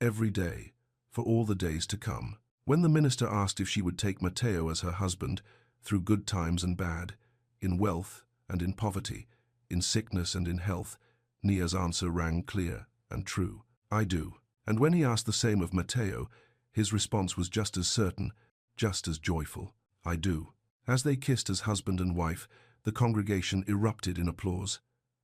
every day, for all the days to come. When the minister asked if she would take Matteo as her husband, through good times and bad, in wealth and in poverty, in sickness and in health, Nia's answer rang clear and true. "I do." And when he asked the same of Matteo, his response was just as certain, just as joyful. "I do." As they kissed as husband and wife, the congregation erupted in applause.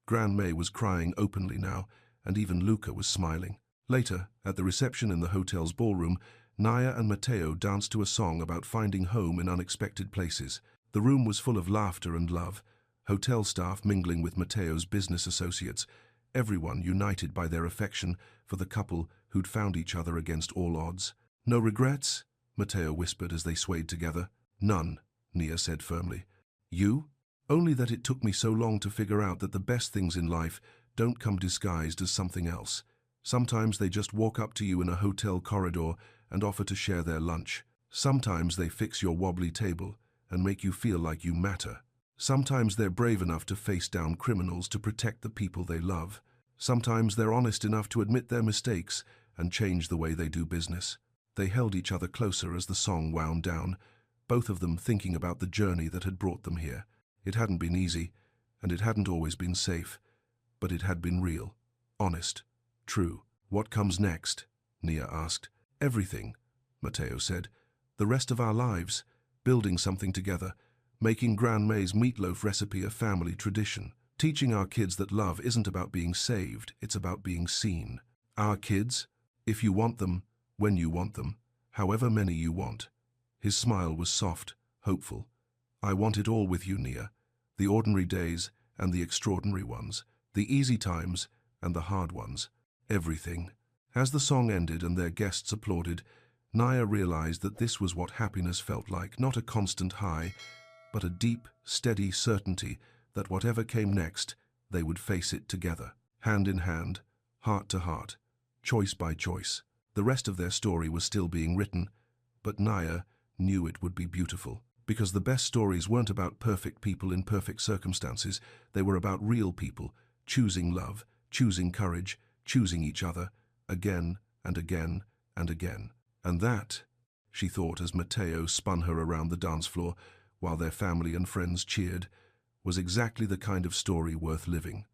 Gran May was crying openly now, and even Luca was smiling. Later, at the reception in the hotel's ballroom, Nia and Matteo danced to a song about finding home in unexpected places. The room was full of laughter and love, hotel staff mingling with Matteo's business associates, everyone united by their affection for the couple who'd found each other against all odds. "No regrets?" Matteo whispered as they swayed together. "None," Nia said firmly. "You?" "Only that it took me so long to figure out that the best things in life don't come disguised as something else. Sometimes they just walk up to you in a hotel corridor and offer to share their lunch. Sometimes they fix your wobbly table and make you feel like you matter. Sometimes they're brave enough to face down criminals to protect the people they love. Sometimes they're honest enough to admit their mistakes and change the way they do business." They held each other closer as the song wound down, both of them thinking about the journey that had brought them here. It hadn't been easy, and it hadn't always been safe, but it had been real, honest, true. "What comes next?" Nia asked. "Everything," Matteo said. "The rest of our lives, building something together, making Gran May's meatloaf recipe a family tradition, teaching our kids that love isn't about being saved, it's about being seen. Our kids, if you want them, when you want them, however many you want." His smile was soft, hopeful. "I want it all with you, Nia. The ordinary days and the extraordinary ones, the easy times and the hard ones, everything." As the song ended and their guests applauded, Nia realized that this was what happiness felt like, not a constant high, but a deep, steady certainty that whatever came next, they would face it together, hand in hand, heart to heart, choice by choice. The rest of their story was still being written, but Nia knew it would be beautiful. Because the best stories weren't about perfect people in perfect circumstances, they were about real people, choosing love, choosing courage, choosing each other, again and again and again. And that, she thought as Matteo spun her around the dance floor while their family and friends cheered, was exactly the kind of story worth living.